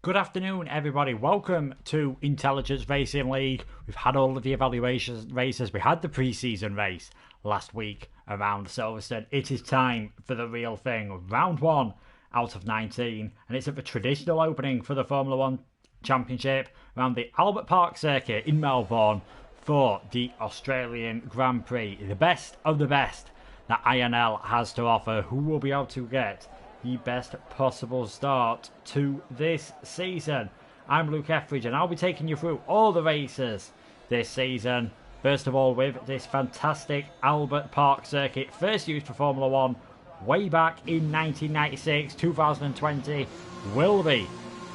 Good afternoon, everybody. Welcome to Intelligence Racing League. We've had all of the evaluation races. We had the pre-season race last week around Silverstone. It is time for the real thing. Round 1 out of 19. And it's at the traditional opening for the Formula 1 Championship around the Albert Park circuit in Melbourne for the Australian Grand Prix. The best of the best that INL has to offer. Who will be able to get the best possible start to this season? I'm Luke Etheridge and I'll be taking you through all the races this season. First of all, with this fantastic Albert Park circuit, first used for Formula 1 way back in 1996. 2020 will be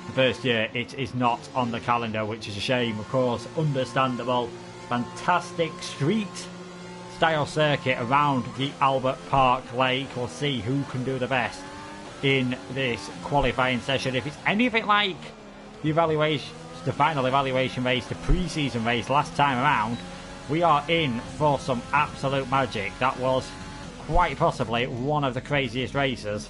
the first year it is not on the calendar, which is a shame, of course, understandable. Fantastic street style circuit around the Albert Park Lake. We'll see who can do the best in this qualifying session. If it's anything like the final evaluation race, the pre-season race last time around, we are in for some absolute magic. That was quite possibly one of the craziest races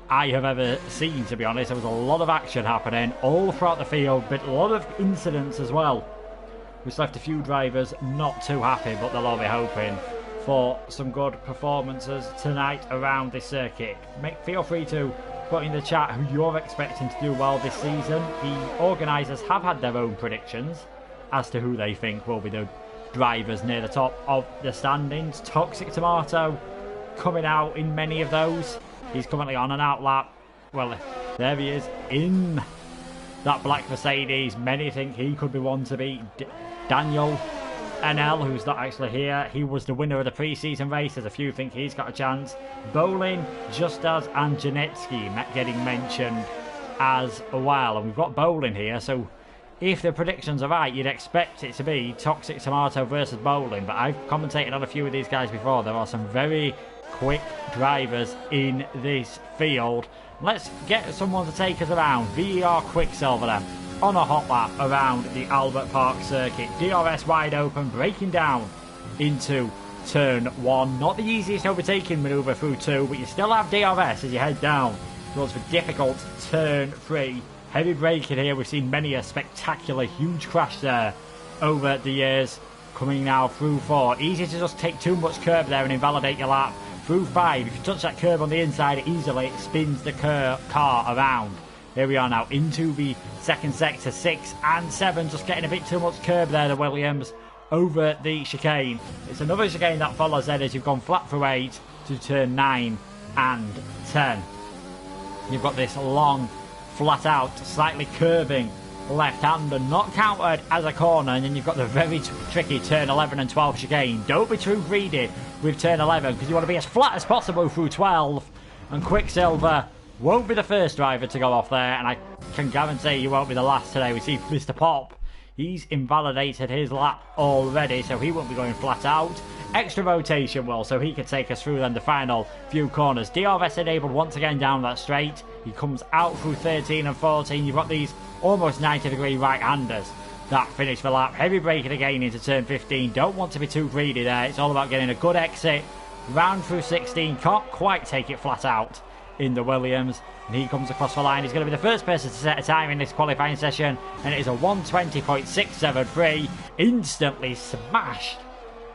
I have ever seen, to be honest. There was a lot of action happening all throughout the field, but a lot of incidents as well, which left a few drivers not too happy, but they'll all be hoping for some good performances tonight around this circuit. Feel free to put in the chat who you're expecting to do well this season. The organisers have had their own predictions as to who they think will be the drivers near the top of the standings. Toxic Tomato coming out in many of those. He's currently on an outlap. Well, there he is in that black Mercedes. Many think he could be one to beat Daniel NL, who's not actually here. He was the winner of the pre-season race. There's a few think he's got a chance. Bolin, Justas and Janetsky getting mentioned as well. And we've got Bolin here, so if the predictions are right, you'd expect it to be Toxic Tomato versus Bolin. But I've commentated on a few of these guys before. There are some very quick drivers in this field. Let's get someone to take us around. VER Quicksilver then, on a hot lap around the Albert Park circuit. DRS wide open, breaking down into turn 1. Not the easiest overtaking manoeuvre through 2, but you still have DRS as you head down towards the difficult turn 3. Heavy braking here. We've seen many a spectacular, huge crash there over the years. Coming now through 4. Easy to just take too much curb there and invalidate your lap. Through 5, if you touch that curb on the inside, it easily spins the car around. Here we are now into the second sector. 6 and 7, just getting a bit too much curb there, the Williams, over the chicane. It's another chicane that follows then as you've gone flat through 8 to turn 9 and 10. You've got this long, flat out, slightly curving left-hander, not countered as a corner, and then you've got the very tricky turn 11 and 12 chicane. Don't be too greedy with turn 11 because you want to be as flat as possible through 12. And Quicksilver won't be the first driver to go off there, and I can guarantee you won't be the last today. We see Mr. Pop, he's invalidated his lap already, so he won't be going flat out. Extra rotation will, so he can take us through then the final few corners. DRS enabled once again down that straight. He comes out through 13 and 14. You've got these almost 90-degree right-handers that finish the lap. Heavy braking again into turn 15. Don't want to be too greedy there. It's all about getting a good exit. Round through 16. Can't quite take it flat out in the Williams. And he comes across the line. He's going to be the first person to set a time in this qualifying session. And it is a 120.673. Instantly smashed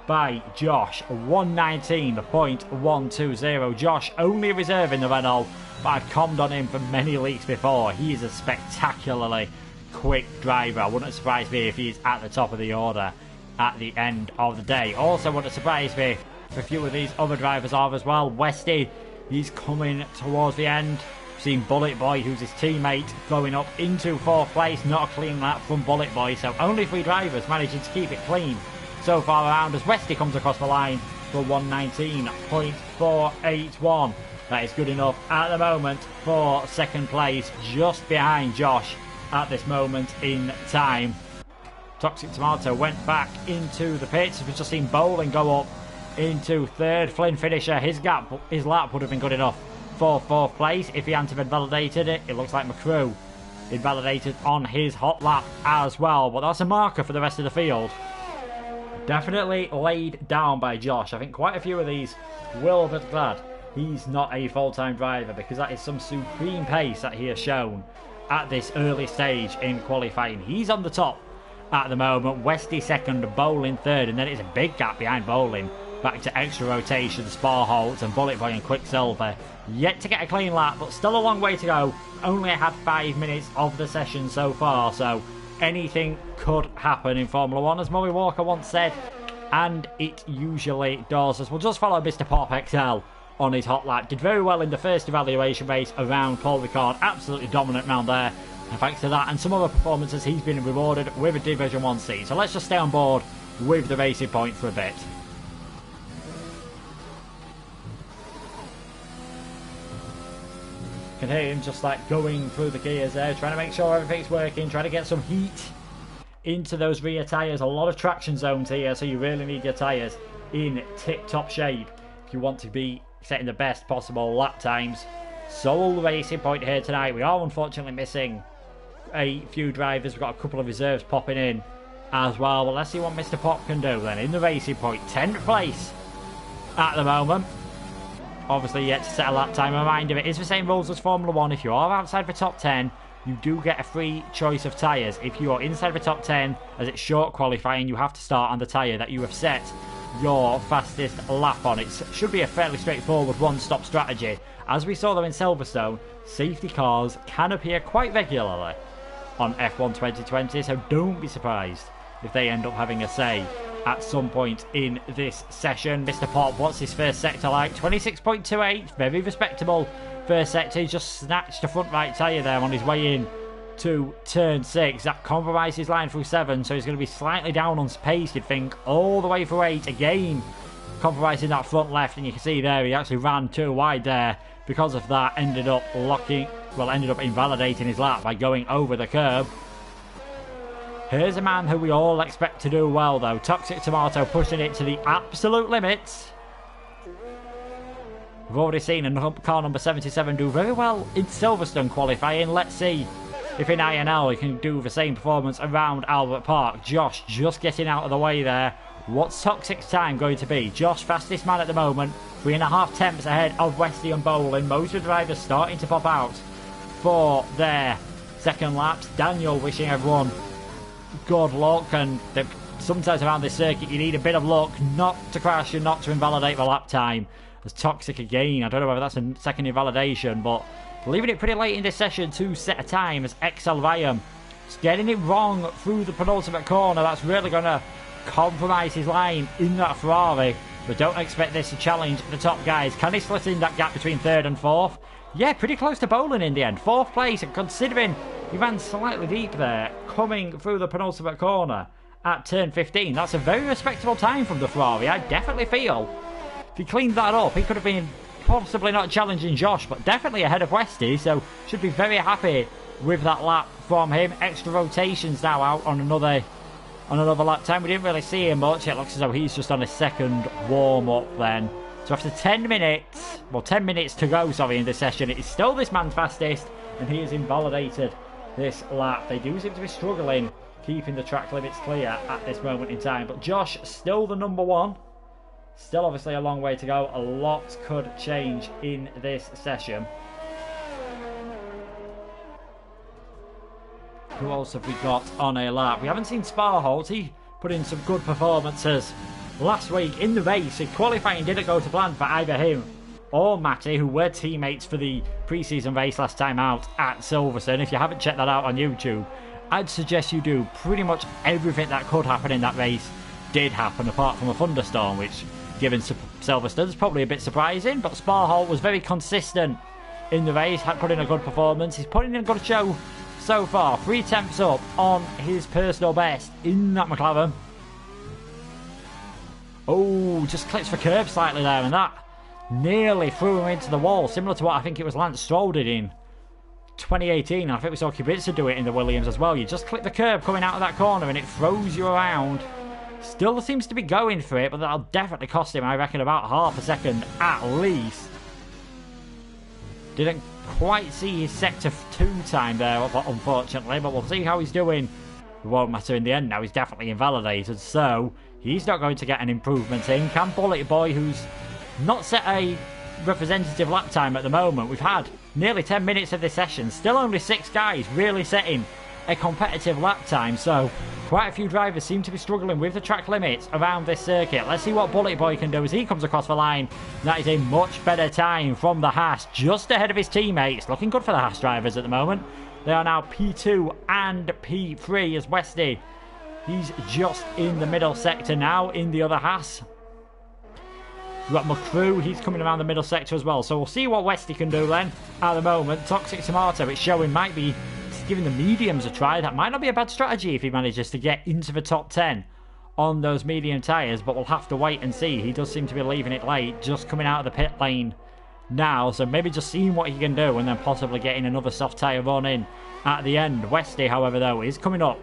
by Josh. 119.120. Josh only reserving the Renault, but I've commented on him for many leaks before. He is a spectacularly quick driver. I wouldn't surprise me if he's at the top of the order at the end of the day. Also wouldn't surprise me if a few of these other drivers are as well. Westy, he's coming towards the end. We've seen Bullet Boy, who's his teammate, going up into 4th place. Not a clean lap from Bullet Boy, so only 3 drivers managing to keep it clean so far around as Westy comes across the line for 119.481. That is good enough at the moment for second place, just behind Josh at this moment in time. Toxic Tomato went back into the pits. We've just seen Bolin go up into 3rd. Flynn finisher, his lap would have been good enough for 4th place if he hadn't invalidated it. It looks like McCrew invalidated on his hot lap as well, but that's a marker for the rest of the field. Definitely laid down by Josh. I think quite a few of these will be glad he's not a full-time driver, because that is some supreme pace that he has shown at this early stage in qualifying. He's on the top at the moment. Westy second, Bowling third, and then it's a big gap behind Bowling. Back to extra rotation, Sparholt and Bullet Boy and Quicksilver. Yet to get a clean lap, but still a long way to go. Only had 5 minutes of the session so far, so anything could happen in Formula 1, as Murray Walker once said, and it usually does. As we'll just follow Mr. Pop XL on his hot lap. Did very well in the first evaluation race around Paul Ricard. Absolutely dominant round there. And thanks to that and some other performances, he's been rewarded with a Division 1 seat. So let's just stay on board with the Racing Point for a bit. Can hear him just like going through the gears there, trying to make sure everything's working, trying to get some heat into those rear tyres. A lot of traction zones here, so you really need your tyres in tip-top shape if you want to be setting the best possible lap times. Sole Racing Point here tonight. We are unfortunately missing a few drivers. We've got a couple of reserves popping in as well, but let's see what Mr. Pop can do then in the Racing Point. 10th place at the moment. Obviously yet to set a lap time. A reminder, it is the same rules as Formula 1. If you are outside the top 10, you do get a free choice of tyres. If you are inside the top 10, as it's short qualifying, you have to start on the tyre that you have set your fastest lap on. It should be a fairly straightforward one-stop strategy. As we saw though in Silverstone, safety cars can appear quite regularly on F1 2020, so don't be surprised if they end up having a say at some point in this session. Mr. Pop, what's his first sector like? 26.28, very respectable first sector. He just snatched the front right tyre there on his way in to turn 6. That compromises line through 7, so he's going to be slightly down on pace, you'd think, all the way through 8. Again, compromising that front left, and you can see there he actually ran too wide there. Because of that, ended up invalidating his lap by going over the curb. Here's a man who we all expect to do well though. Toxic Tomato pushing it to the absolute limits. We've already seen a car number 77 do very well in Silverstone qualifying. Let's see if in INL he can do the same performance around Albert Park. Josh just getting out of the way there. What's Toxic's time going to be? Josh, fastest man at the moment. 3.5 tenths ahead of Westy and Bowling. Most of the drivers starting to pop out for their second laps. Daniel wishing everyone good luck, and sometimes around this circuit you need a bit of luck not to crash and not to invalidate the lap time. As Toxic again, I don't know whether that's a second invalidation, but leaving it pretty late in this session to set a time as XL Ryan getting it wrong through the penultimate corner. That's really going to compromise his line in that Ferrari, but don't expect this to challenge the top guys. Can he split in that gap between 3rd and 4th? Yeah, pretty close to Bowling in the end. 4th place, and considering he ran slightly deep there, coming through the penultimate corner at turn 15. That's a very respectable time from the Ferrari. I definitely feel if he cleaned that up, he could have been possibly not challenging Josh, but definitely ahead of Westy, so should be very happy with that lap from him. Extra rotations now out on another lap time. We didn't really see him much. It looks as though he's just on a second warm-up then. So after 10 minutes, well 10 minutes to go, sorry, in this session, it is still this man's fastest, and he has invalidated this lap. They do seem to be struggling keeping the track limits clear at this moment in time, but Josh still the number 1. Still obviously a long way to go. A lot could change in this session. Who else have we got on a lap? We haven't seen Sparholt. He put in some good performances last week in the race. Qualifying didn't go to plan for either him or Matty, who were teammates for the pre-season race last time out at Silverstone. If you haven't checked that out on YouTube, I'd suggest you do. Pretty much everything that could happen in that race did happen, apart from a thunderstorm, which, given Silverstone, is probably a bit surprising. But Sparholt was very consistent in the race, had put in a good performance. He's putting in a good show so far. 3 tenths up on his personal best in that McLaren. Oh, just clips for curb slightly there, and that nearly threw him into the wall, similar to what I think it was Lance Stroll did in 2018. I think we saw Kubica do it in the Williams as well. You just clip the curb coming out of that corner and it throws you around. Still seems to be going for it, but that'll definitely cost him, I reckon, about half a second at least. Didn't quite see his sector 2 time there, unfortunately, but we'll see how he's doing. It won't matter in the end now. He's definitely invalidated, so he's not going to get an improvement in. Can Bullet Boy, who's not set a representative lap time at the moment. We've had nearly 10 minutes of this session. Still only 6 guys really setting a competitive lap time, so quite a few drivers seem to be struggling with the track limits around this circuit. Let's see what Bullet Boy can do as he comes across the line. That is a much better time from the Haas, just ahead of his teammates. Looking good for the Haas drivers at the moment. They are now P2 and P3 as Westy. He's just in the middle sector now in the other Haas. We've got McCrew, he's coming around the middle sector as well. So we'll see what Westy can do then. At the moment, Toxic Tomato, it's showing, might be giving the mediums a try. That might not be a bad strategy if he manages to get into the top 10 on those medium tyres, but we'll have to wait and see. He does seem to be leaving it late, just coming out of the pit lane now, so maybe just seeing what he can do and then possibly getting another soft tyre run in at the end. Westy, however, though, is coming up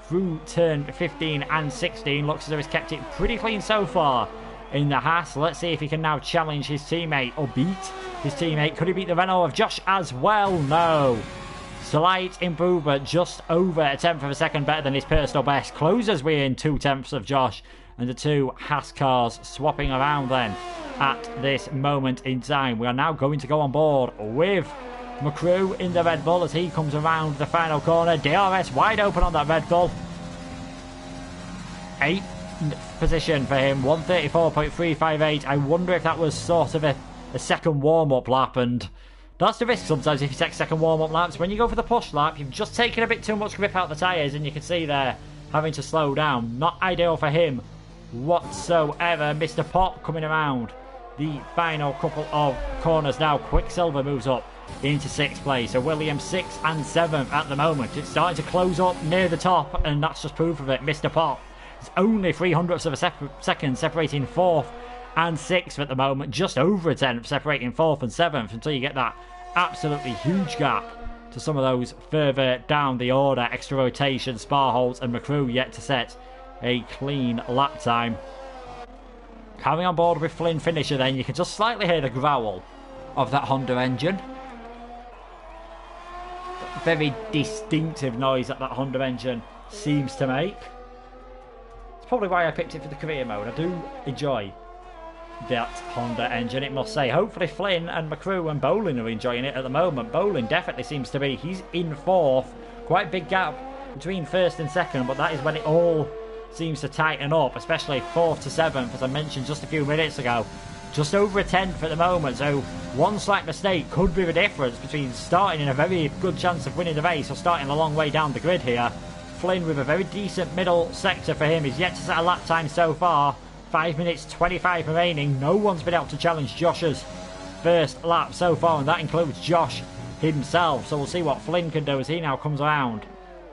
through turn 15 and 16. Looks as though he's kept it pretty clean so far in the Haas. Let's see if he can now challenge his teammate or beat his teammate. Could he beat the Renault of Josh as well? No. Slight improvement, just over a tenth of a second better than his personal best. Closes within 2/10 of Josh, and the two Haas cars swapping around then at this moment in time. We are now going to go on board with McCrew in the Red Bull as he comes around the final corner. DRS wide open on that Red Bull. 8th position for him, 134.358. I wonder if that was sort of a second warm-up lap, and that's the risk sometimes if you take second warm-up laps. When you go for the push lap, you've just taken a bit too much grip out the tyres, and you can see there having to slow down. Not ideal for him whatsoever. Mr. Pop coming around the final couple of corners now. Quicksilver moves up into 6th place. So Williams 6th and 7th at the moment. It's starting to close up near the top, and that's just proof of it. Mr. Pop is only 0.03 of a second separating 4th and 6th at the moment, just over a 10th separating 4th and 7th, until you get that absolutely huge gap to some of those further down the order. Extra rotation, Sparholt and McCrew yet to set a clean lap time. Coming on board with Flynn finisher then, you can just slightly hear the growl of that Honda engine. Very distinctive noise that Honda engine seems to make. It's probably why I picked it for the career mode. I do enjoy that Honda engine, it must say. Hopefully Flynn and McCrew and Bolin are enjoying it at the moment. Bolin definitely seems to be. He's in 4th. Quite a big gap between 1st and 2nd, but that is when it all seems to tighten up, especially 4th to 7th, as I mentioned just a few minutes ago. Just over a 10th at the moment, so one slight mistake could be the difference between starting in a very good chance of winning the race or starting a long way down the grid here. Flynn with a very decent middle sector for him. He's yet to set a lap time so far. 5 minutes 25 remaining. No one's been able to challenge Josh's first lap so far, and that includes Josh himself. So we'll see what Flynn can do as he now comes around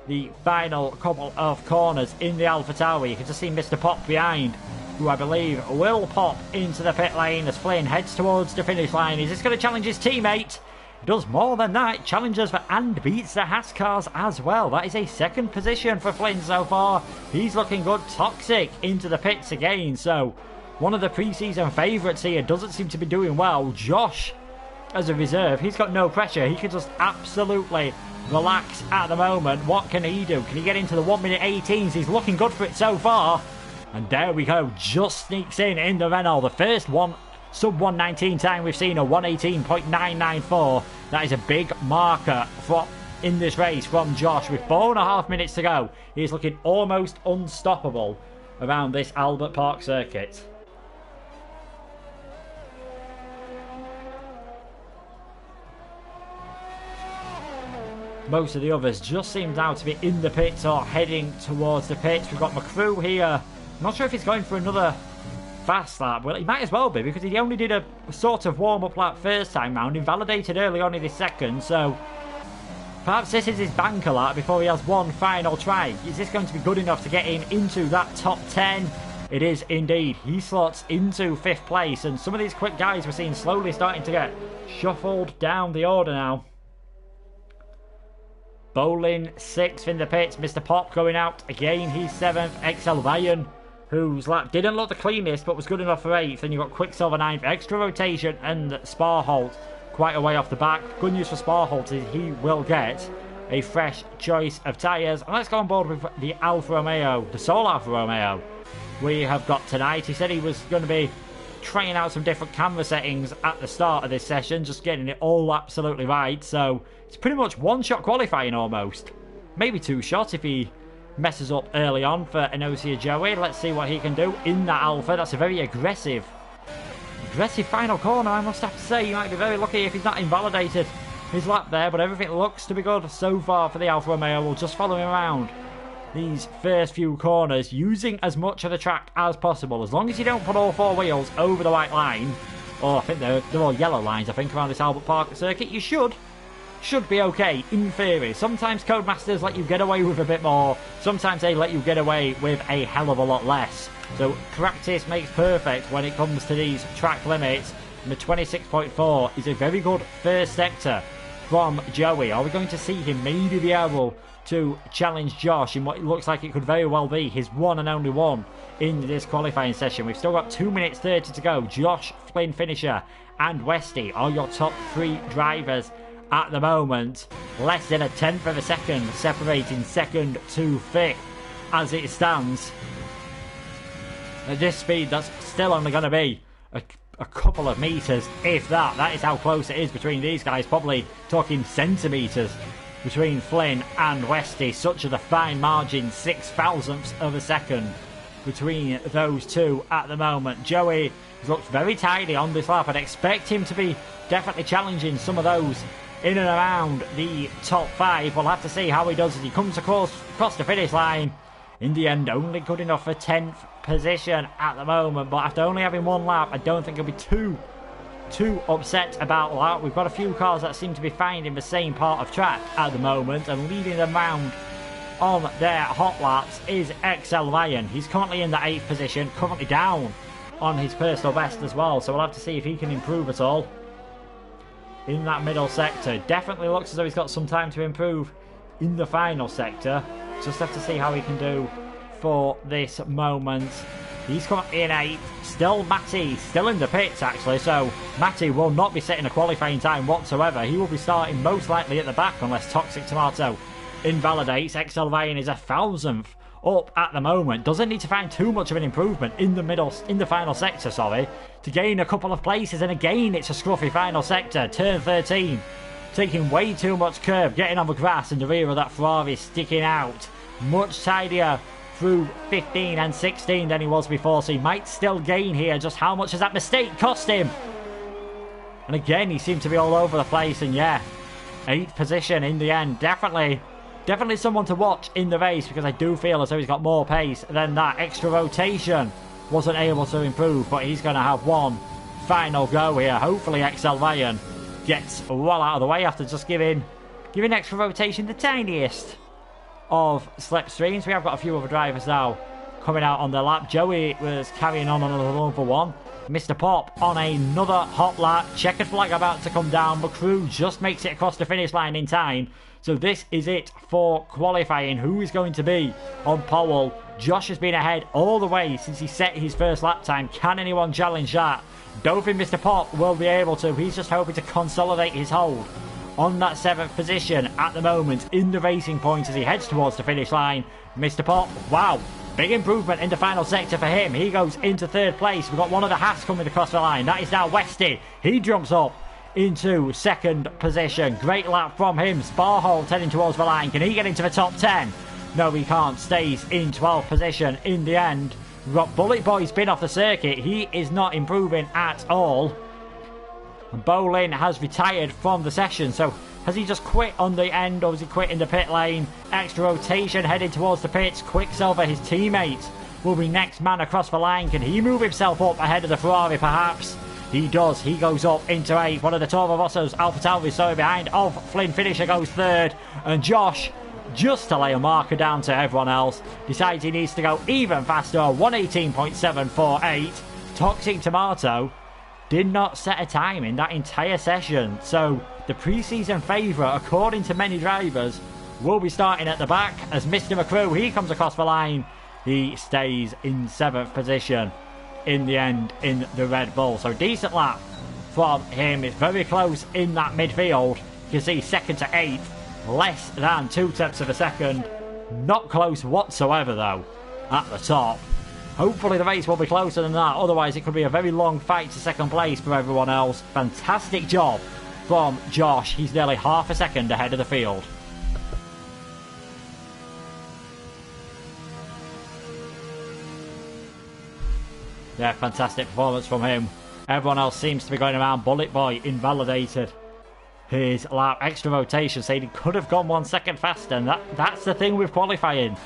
the final couple of corners in the AlphaTauri. You can just see Mr. Pop behind, who I believe will pop into the pit lane as Flynn heads towards the finish line. Is this going to challenge his teammate? He does more than that. Challenges for and beats the Haas cars as well. That is a 2nd position for Flynn so far. He's looking good. Toxic into the pits again. So one of the pre-season favourites here doesn't seem to be doing well. Josh as a reserve. He's got no pressure. He can just absolutely relax at the moment. What can he do? Can he get into the 1 minute 18s? He's looking good for it so far. And there we go. Just sneaks in the Renault. The first one sub 119 time we've seen, a 118.994. That is a big marker in this race from Josh. With 4.5 minutes to go, he's looking almost unstoppable around this Albert Park circuit. Most of the others just seem now to be in the pits or heading towards the pits. We've got McCrew here. I'm not sure if he's going for another fast lap. Well, he might as well be, because he only did a sort of warm-up lap first time round, invalidated early on in his second, so perhaps this is his banker lap before he has one final try. Is this going to be good enough to get him into that top 10? It is indeed. He slots into 5th place, and some of these quick guys we're seeing slowly starting to get shuffled down the order now. Bolin 6th in the pits. Mr. Pop going out again. He's 7th. XL Ryan, whose lap didn't look the cleanest but was good enough for 8th. And you've got Quicksilver 9th. Extra rotation and Sparholt quite a way off the back. Good news for Sparholt is he will get a fresh choice of tyres. And let's go on board with the Alfa Romeo, the sole Alfa Romeo we have got tonight. He said he was going to be trying out some different camera settings at the start of this session, just getting it all absolutely right. So it's pretty much one-shot qualifying almost. Maybe two-shot if he messes up early on for Enosia Joey. Let's see what he can do in that Alpha. That's a very aggressive final corner, I must have to say. You might be very lucky if he's not invalidated his lap there, but everything looks to be good so far for the Alfa Romeo. We'll just follow him around these first few corners, using as much of the track as possible. As long as you don't put all four wheels over the white line, or I think they're all yellow lines, I think, around this Albert Park circuit, you should be okay, in theory. Sometimes Codemasters let you get away with a bit more. Sometimes they let you get away with a hell of a lot less. So practice makes perfect when it comes to these track limits. And the 26.4 is a very good first sector from Joey. Are we going to see him maybe be able to challenge Josh in what looks like it could very well be his one and only one in this qualifying session? We've still got 2 minutes 30 to go. Josh, Flynn Finisher, and Westy are your top three drivers at the moment. Less than a tenth of a second separating second to fifth as it stands. At this speed, that's still only going to be a couple of meters, if that. That is how close it is between these guys. Probably talking centimeters between Flynn and Westy. Such a fine margin, 6 thousandths of a second between those two at the moment. Joey looks very tidy on this lap. I'd expect him to be definitely challenging some of those in and around the top five. We'll have to see how he does as he comes across the finish line. In the end, only good enough for 10th position at the moment. But after only having one lap, I don't think he'll be too upset about that. We've got a few cars that seem to be finding the same part of track at the moment, and leading them round on their hot laps is XL Ryan. He's currently in the 8th position, currently down on his personal best as well. So we'll have to see if he can improve at all in that middle sector. Definitely looks as though he's got some time to improve in the final sector. Just have to see how he can do for this moment. He's come in 8th. Still Matty, still in the pits actually, so Matty will not be setting a qualifying time whatsoever. He will be starting most likely at the back unless Toxic Tomato invalidates. XL Ryan is 1,000th up at the moment. Doesn't need to find too much of an improvement in the final sector, to gain a couple of places, and again it's a scruffy final sector. Turn 13. Taking way too much curb, getting on the grass, and the rear of that Ferrari sticking out. Much tidier through 15 and 16 than he was before, so he might still gain here. Just how much has that mistake cost him? And again, he seemed to be all over the place, and yeah, 8th position in the end. Definitely someone to watch in the race, because I do feel as though he's got more pace than that. Extra rotation wasn't able to improve, but he's going to have one final go here. Hopefully XL Ryan gets well out of the way after just giving extra rotation the tiniest of slipstreams. We have got a few other drivers now coming out on the lap. Joey was carrying on another one. Mr. Pop on another hot lap. Checkered flag about to come down, but Crew just makes it across the finish line in time. So this is it for qualifying. Who is going to be on pole? Josh has been ahead all the way since he set his first lap time. Can anyone challenge that? Don't think Mr. Pop will be able to. He's just hoping to consolidate his hold on that 7th position at the moment in the racing point as he heads towards the finish line. Mr. Pop, wow, big improvement in the final sector for him. He goes into 3rd place. We've got one of the Haas coming across the line. That is now Westy. He jumps up into 2nd position. Great lap from him. Sparholt heading towards the line. Can he get into the top 10? No, he can't. Stays in 12th position in the end. We've got Bullet Boy spin off the circuit. He is not improving at all. Bolin has retired from the session, so has he just quit on the end, or has he quit in the pit lane? Extra rotation heading towards the pits. Quicksilver, his teammate, will be next man across the line. Can he move himself up ahead of the Ferrari perhaps? He does. He goes up into 8th. One of the Toro Rossos, Alfa Tauri, sorry, behind of Flynn Finisher goes 3rd, and Josh, just to lay a marker down to everyone else, decides he needs to go even faster. 118.748. Toxic Tomato did not set a time in that entire session, so the pre-season favourite, according to many drivers, will be starting at the back as Mr. McCrew, he comes across the line. He stays in 7th position in the end in the Red Bull. So decent lap from him. It's very close in that midfield. You can see 2nd to 8th, less than 2 tenths of a second. Not close whatsoever though at the top. Hopefully the race will be closer than that, otherwise it could be a very long fight to second place for everyone else. Fantastic job from Josh. He's nearly half a second ahead of the field. Yeah, fantastic performance from him. Everyone else seems to be going around. Bullet Boy invalidated his lap. Extra rotation, saying he could have gone 1 second faster, and that's the thing with qualifying.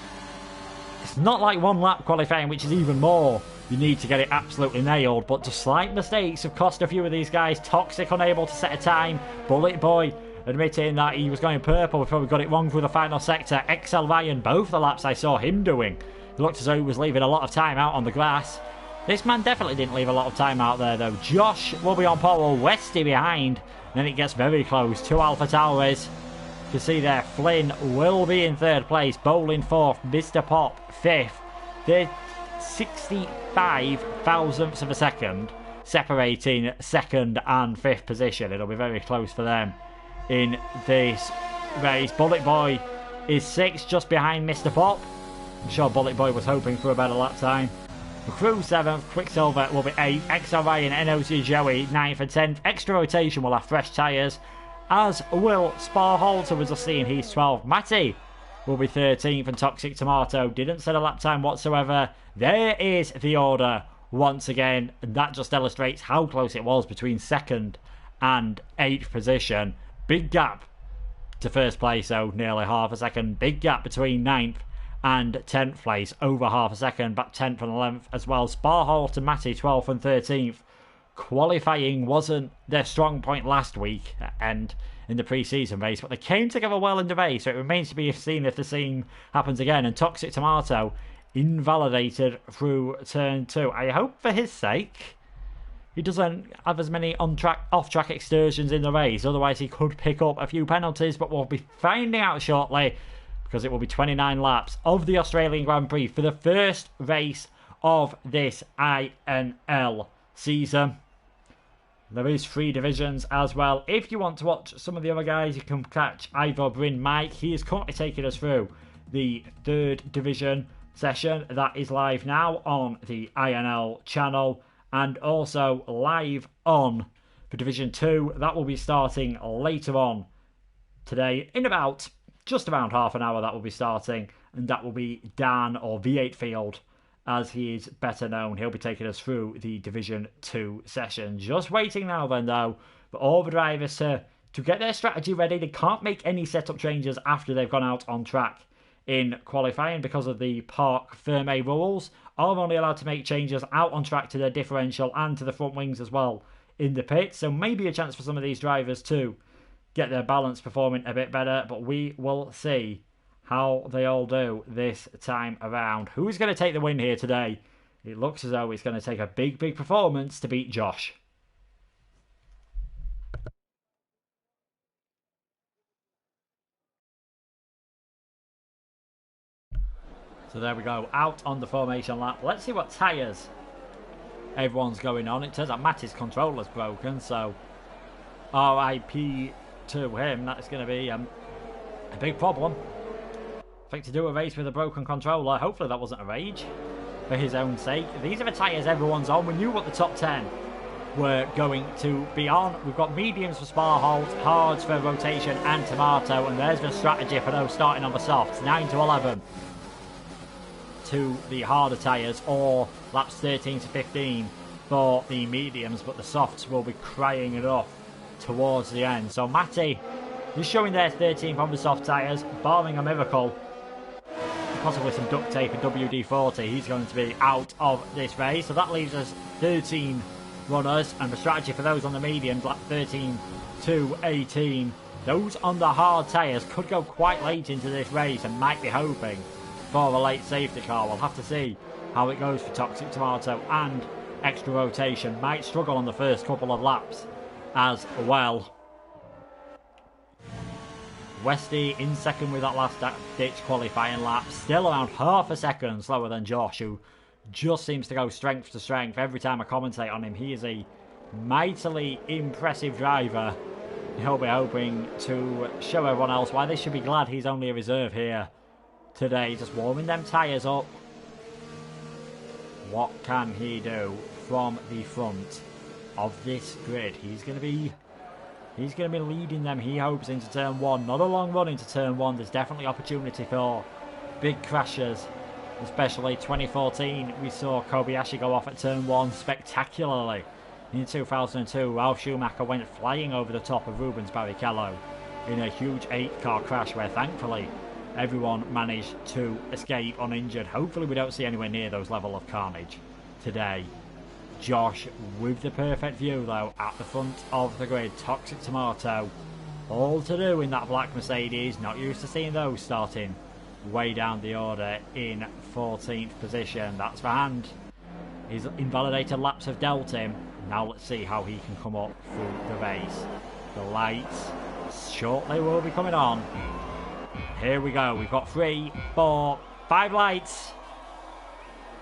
It's not like one lap qualifying, which is even more. You need to get it absolutely nailed, but just slight mistakes have cost a few of these guys. Toxic unable to set a time. Bullet Boy admitting that he was going purple before we got it wrong through the final sector. XL Ryan, both the laps I saw him doing, it looked as though he was leaving a lot of time out on the grass. This man definitely didn't leave a lot of time out there though. Josh will be on pole, Westy behind. Then it gets very close. 2 Alpha Tauris. You can see there, Flynn will be in 3rd place. Bowling 4th. Mr. Pop 5th. They're 65 thousandths of a second separating 2nd and 5th position. It'll be very close for them in this race. Bullet Boy is 6th, just behind Mr. Pop. I'm sure Bullet Boy was hoping for a better lap time. Crew 7th, Quicksilver will be 8th, XL Ryan, NOC Joey 9th and 10th. Extra rotation will have fresh tyres, as will Spar Halter, was just seeing he's 12th. Matty will be 13th and Toxic Tomato didn't set a lap time whatsoever. There is the order once again, and that just illustrates how close it was between 2nd and 8th position. Big gap to 1st place, so nearly half a second. Big gap between 9th and 10th place, over half a second, back 10th and 11th as well. Sparholt and Matty 12th and 13th. Qualifying wasn't their strong point last week and in the pre-season race, but they came together well in the race, so it remains to be seen if the same happens again. And Toxic Tomato invalidated through turn 2. I hope for his sake he doesn't have as many off-track excursions in the race, otherwise he could pick up a few penalties, but we'll be finding out shortly, because it will be 29 laps of the Australian Grand Prix for the first race of this INL season. There is 3 divisions as well. If you want to watch some of the other guys, you can catch Ivor Bryn Mike. He is currently taking us through the 3rd division session that is live now on the INL channel, and also live on for Division 2. That will be starting later on today in about just around half an hour. That will be starting, and that will be Dan, or V8 Field as he is better known. He'll be taking us through the Division 2 session. Just waiting now then though for all the drivers to get their strategy ready. They can't make any setup changes after they've gone out on track in qualifying because of the Parc Ferme rules. Are only allowed to make changes out on track to their differential and to the front wings as well in the pit. So maybe a chance for some of these drivers to get their balance performing a bit better, but we will see how they all do this time around. Who's going to take the win here today? It looks as though it's going to take a big performance to beat Josh. So there we go, out on the formation lap. Let's see what tyres everyone's going on. It turns out Matty's controller's broken, so RIP to him. That's going to be a big problem. I think to do a race with a broken controller, hopefully that wasn't a rage for his own sake. These are the tyres everyone's on. We knew what the top 10 were going to be on. We've got mediums for Sparholt, hards for rotation and tomato, and there's the strategy for those starting on the softs. 9 to 11 to the harder tyres, or laps 13 to 15 for the mediums, but the softs will be crying it off towards the end. So Matty is showing their 13th on the soft tyres, barring a miracle, possibly some duct tape and WD-40, he's going to be out of this race. So that leaves us 13 runners, and the strategy for those on the mediums, lap 13 to 18. Those on the hard tyres could go quite late into this race and might be hoping for a late safety car. We'll have to see how it goes for Toxic Tomato and extra rotation. Might struggle on the first couple of laps as well. Westy in second with that last ditch qualifying lap. Still around half a second slower than Josh, who just seems to go strength to strength. Every time I commentate on him, he is a mightily impressive driver. He'll be hoping to show everyone else why they should be glad he's only a reserve here today. Just warming them tyres up What can he do from the front of this grid? He's going to be leading them, he hopes, into turn 1. Not a long run into turn 1. There's definitely opportunity for big crashes. Especially 2014, we saw Kobayashi go off at turn 1 spectacularly. In 2002, Ralf Schumacher went flying over the top of Rubens Barrichello in a huge 8-car crash where thankfully everyone managed to escape uninjured. Hopefully we don't see anywhere near those level of carnage today. Josh with the perfect view though at the front of the grid. Toxic Tomato, all to do in that black Mercedes. Not used to seeing those starting way down the order in 14th position. That's for hand. His invalidated laps have dealt him. Now let's see how he can come up through the race. The lights shortly will be coming on. Here we go. We've got 3, 4, 5 lights.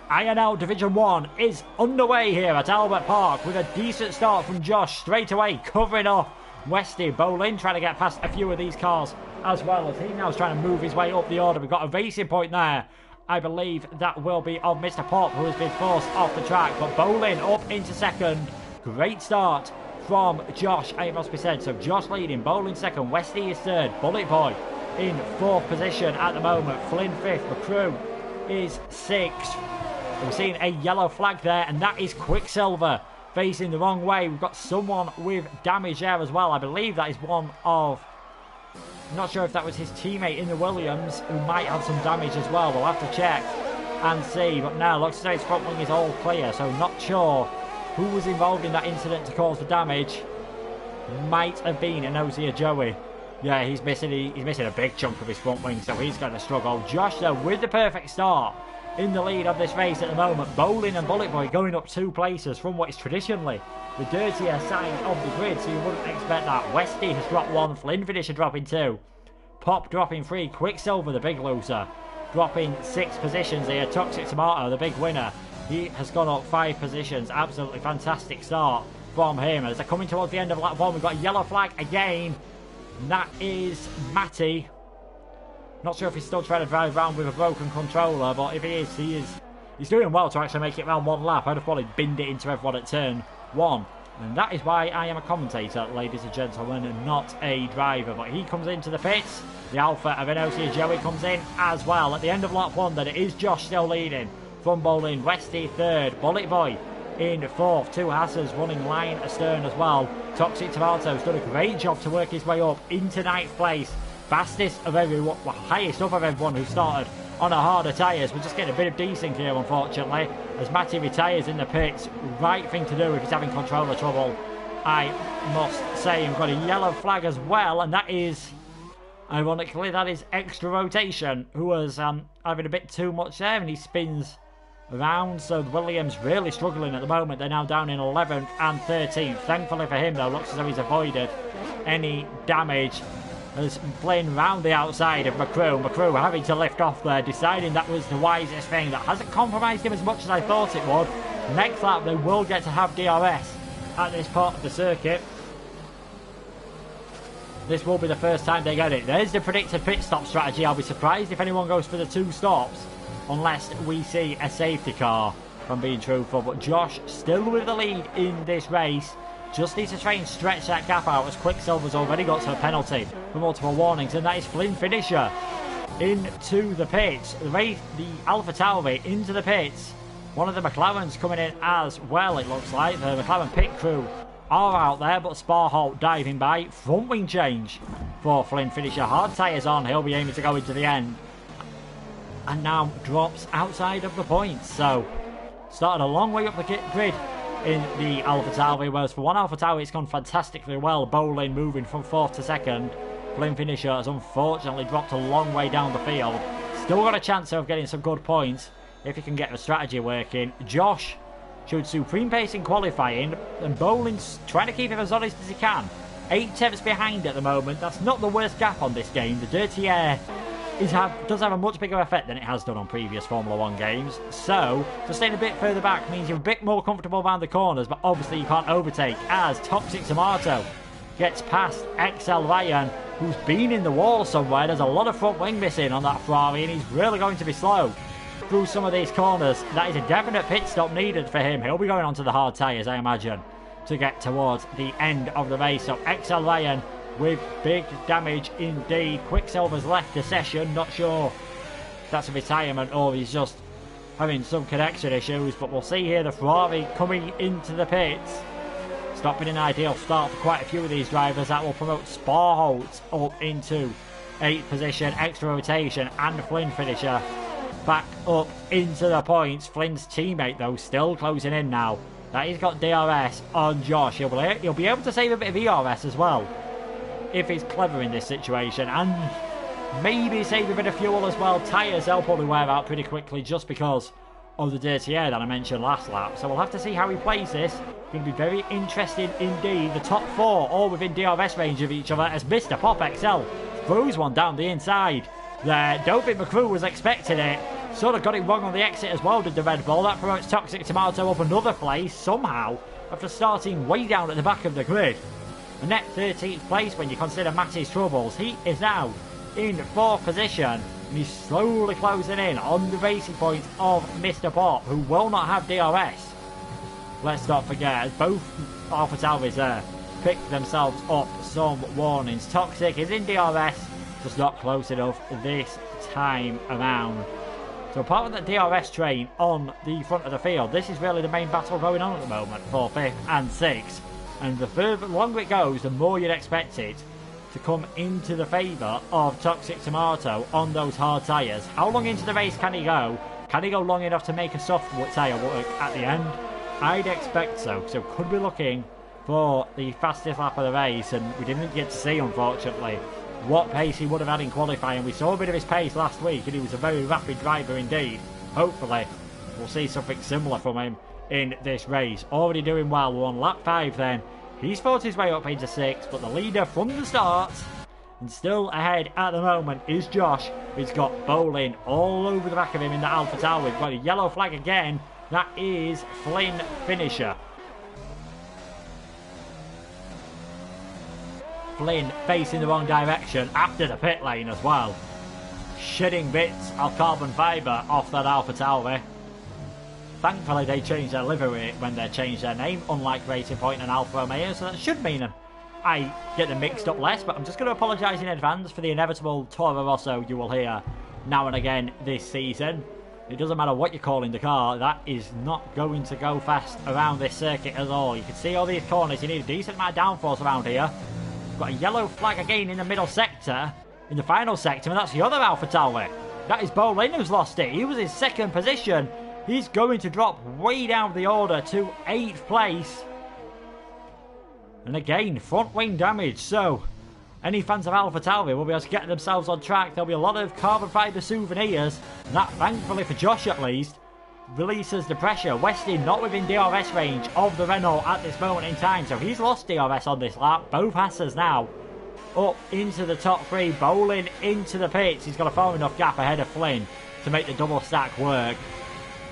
INL Division 1 is underway here at Albert Park with a decent start from Josh straight away, covering up Westy. Bolin trying to get past a few of these cars as well as he now is trying to move his way up the order. We've got a racing point there. I believe that will be of Mr. Pop, who has been forced off the track. But Bolin up into second. Great start from Josh, it must be said. So Josh leading, Bolin second, Westy is third, Bullet Boy in 4th position at the moment. Flynn 5th, McCrew is 6th. We're seeing a yellow flag there, and that is Quicksilver facing the wrong way. We've got someone with damage there as well. I believe that is one of... I'm not sure if that was his teammate in the Williams who might have some damage as well. We'll have to check and see. But now, looks as though his front wing is all clear, so not sure who was involved in that incident to cause the damage. Might have been an Ozia Joey. Yeah, he's missing a big chunk of his front wing, so he's going to struggle. Josh, though, with the perfect start in the lead of this race at the moment. Bolin and Bullet Boy going up 2 places from what is traditionally the dirtier side of the grid, so you wouldn't expect that. Westy has dropped 1, Flynn finisher dropping 2, Pop dropping 3, Quicksilver the big loser dropping 6 positions here. Toxic Tomato the big winner, he has gone up 5 positions. Absolutely fantastic start from him. As they're coming towards the end of lap 1, we've got a yellow flag again. That is Matty. Not sure if he's still trying to drive around with a broken controller, but if he is, he's doing well to actually make it around 1 lap. I'd have probably binned it into everyone at turn 1. And that is why I am a commentator, ladies and gentlemen, and not a driver. But he comes into the pits. The Alpha of Enosia Joey comes in as well. At the end of lap 1, then it is Josh still leading from Bolin. Westy 3rd. Bullet Boy in 4th. 2 Hassers running line astern as well. Toxic Tomato's done a great job to work his way up into 9th place. Fastest of everyone, well, highest of everyone who started on a harder tyres. We're just getting a bit of desync here, unfortunately, as Matty retires in the pits. Right thing to do if he's having controller trouble, I must say. We've got a yellow flag as well, and that is, ironically, that is Extra Rotation, who was having a bit too much there, and he spins around. So the Williams really struggling at the moment. They're now down in 11th and 13th. Thankfully for him, though, looks as though he's avoided any damage. As playing round the outside of McCrew having to lift off there, deciding that was the wisest thing. That hasn't compromised him as much as I thought it would. Next lap they will get to have DRS at this part of the circuit. This will be the first time they get it. There's the predicted pit stop strategy. I'll be surprised if anyone goes for the 2 stops unless we see a safety car, if I'm being truthful. But Josh still with the lead in this race. Just needs to try and stretch that gap out, as Quicksilver's already got to a penalty for multiple warnings, and that is Flynn finisher into the pits. The Alpha Tauri into the pits. One of the McLarens coming in as well, it looks like. The McLaren pit crew are out there, but Sparholt diving by. Front wing change for Flynn finisher. Hard tyres on, he'll be aiming to go into the end. And now drops outside of the points. So, started a long way up the grid in the Alpha Tauri, whereas for one Alpha Tauri it's gone fantastically well. Bolin moving from 4th to 2nd. Flynn finisher has unfortunately dropped a long way down the field. Still got a chance of getting some good points if he can get the strategy working. Josh showed supreme pace in qualifying, and Bolin's trying to keep him as honest as he can. 8 tenths behind at the moment. That's not the worst gap on this game. The dirty air does have a much bigger effect than it has done on previous Formula 1 games. So, just staying a bit further back means you're a bit more comfortable around the corners, but obviously you can't overtake, as Toxic Tomato gets past XL Ryan, who's been in the wall somewhere. There's a lot of front wing missing on that Ferrari, and he's really going to be slow through some of these corners. That is a definite pit stop needed for him. He'll be going onto the hard tyres, I imagine, to get towards the end of the race. So XL Ryan with big damage indeed. Quicksilver's left the session. Not sure if that's a retirement or he's just having some connection issues, but we'll see here the Ferrari coming into the pits. It's not been an ideal start for quite a few of these drivers. That will promote Sparholt up into 8th position, extra rotation, and Flynn finisher back up into the points. Flynn's teammate though still closing in now. That he's got DRS on Josh. He'll be able to save a bit of ERS as well if he's clever in this situation, and maybe save a bit of fuel as well. Tyres they'll probably wear out pretty quickly just because of the dirty air that I mentioned last lap. So we'll have to see how he plays this. Going to be very interesting indeed. The top 4 all within DRS range of each other as Mr. Pop XL throws one down the inside there. Don't think McCrew was expecting it. Sort of got it wrong on the exit as well, did the Red Bull. That promotes Toxic Tomato up another place somehow after starting way down at the back of the grid. A net 13th place when you consider Matty's troubles. He is now in 4th position and he's slowly closing in on the racing points of Mr. Pop, who will not have DRS. Let's not forget, as both Alpha Tauris there pick themselves up some warnings. Toxic is in DRS, just not close enough this time around. So apart from the DRS train on the front of the field, this is really the main battle going on at the moment for 5th and 6th. And the longer it goes, the more you'd expect it to come into the favour of Toxic Tomato on those hard tyres. How long into the race can he go? Can he go long enough to make a soft tyre work at the end? I'd expect so. So could be looking for the fastest lap of the race, and we didn't get to see, unfortunately, what pace he would have had in qualifying. We saw a bit of his pace last week, and he was a very rapid driver indeed. Hopefully, we'll see something similar from him in this race. Already doing well. We're on lap 5 then. He's fought his way up into 6th, but the leader from the start, and still ahead at the moment, is Josh. He's got Bowling all over the back of him in the Alpha Tower. We've got a yellow flag again. That is Flynn finisher. Flynn facing the wrong direction after the pit lane as well. Shedding bits of carbon fibre off that Alpha Tauri. Thankfully they changed their livery when they changed their name, unlike Racing Point and Alfa Romeo, so that should mean I get them mixed up less, but I'm just going to apologise in advance for the inevitable Toro Rosso you will hear now and again this season. It doesn't matter what you're calling the car, that is not going to go fast around this circuit at all. You can see all these corners, you need a decent amount of downforce around here. We've got a yellow flag again in the middle sector, in the final sector, and that's the other Alpha Tauri. That is Bolin who's lost it. He was in 2nd position. He's going to drop way down the order to 8th place. And again, front wing damage. So, any fans of Alpha Tauri will be able to get themselves on track. There'll be a lot of carbon fibre souvenirs. And that, thankfully for Josh at least, releases the pressure. Westy not within DRS range of the Renault at this moment in time. So he's lost DRS on this lap. Both Hassers now up into the top 3. Bowling into the pits. He's got a far enough gap ahead of Flynn to make the double stack work.